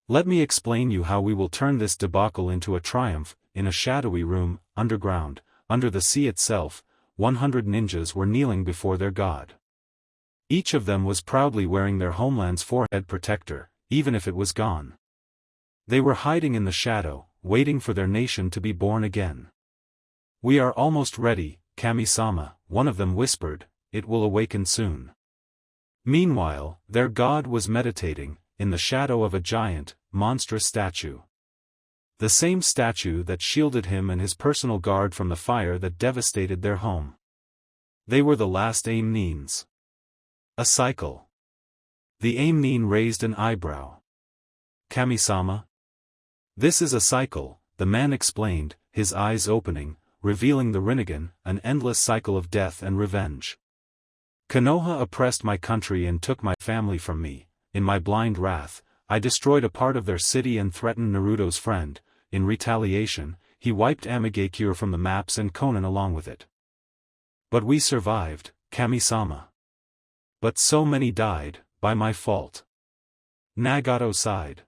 Let me explain you how we will turn this debacle into a triumph. In a shadowy room, underground, under the sea itself, 100 ninjas were kneeling before their god. Each of them was proudly wearing their homeland's forehead protector, even if it was gone. They were hiding in the shadow, waiting for their nation to be born again. We are almost ready, Kami-sama, one of them whispered, it will awaken soon. Meanwhile, their god was meditating, in the shadow of a giant, monstrous statue. The same statue that shielded him and his personal guard from the fire that devastated their home. They were the last Aim-Nins. A cycle. The Aim-Nin raised an eyebrow. Kami-sama? This is a cycle, the man explained, his eyes opening, revealing the Rinnegan, an endless cycle of death and revenge. Konoha oppressed my country and took my family from me. In my blind wrath, I destroyed a part of their city and threatened Naruto's friend. In retaliation, he wiped Amigakure from the maps and Konan along with it. But we survived, Kami-sama. But so many died, by my fault. Nagato sighed.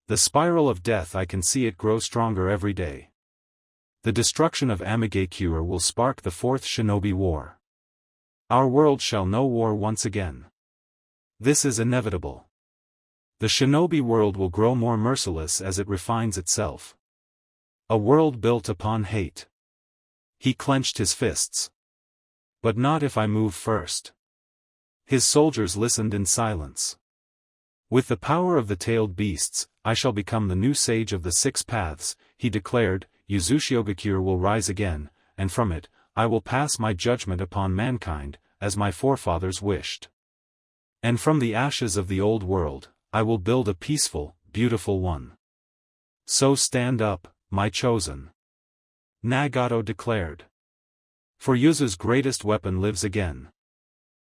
The spiral of death, I can see it grow stronger every day. The destruction of Amigakure will spark the Fourth Shinobi War. Our world shall know war once again. This is inevitable. The Shinobi world will grow more merciless as it refines itself. A world built upon hate. He clenched his fists. But not if I move first. His soldiers listened in silence. With the power of the tailed beasts, I shall become the new sage of the six paths, he declared. Uzumaki will rise again, and from it, I will pass my judgment upon mankind, as my forefathers wished. And from the ashes of the old world, I will build a peaceful, beautiful one. So stand up, my chosen. Nagato declared. For Yuzu's greatest weapon lives again.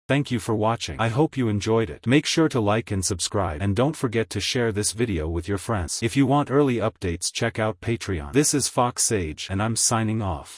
Thank you for watching. I hope you enjoyed it. Make sure to like and subscribe, and don't forget to share this video with your friends. If you want early updates, check out Patreon. This is Fox Sage, and I'm signing off.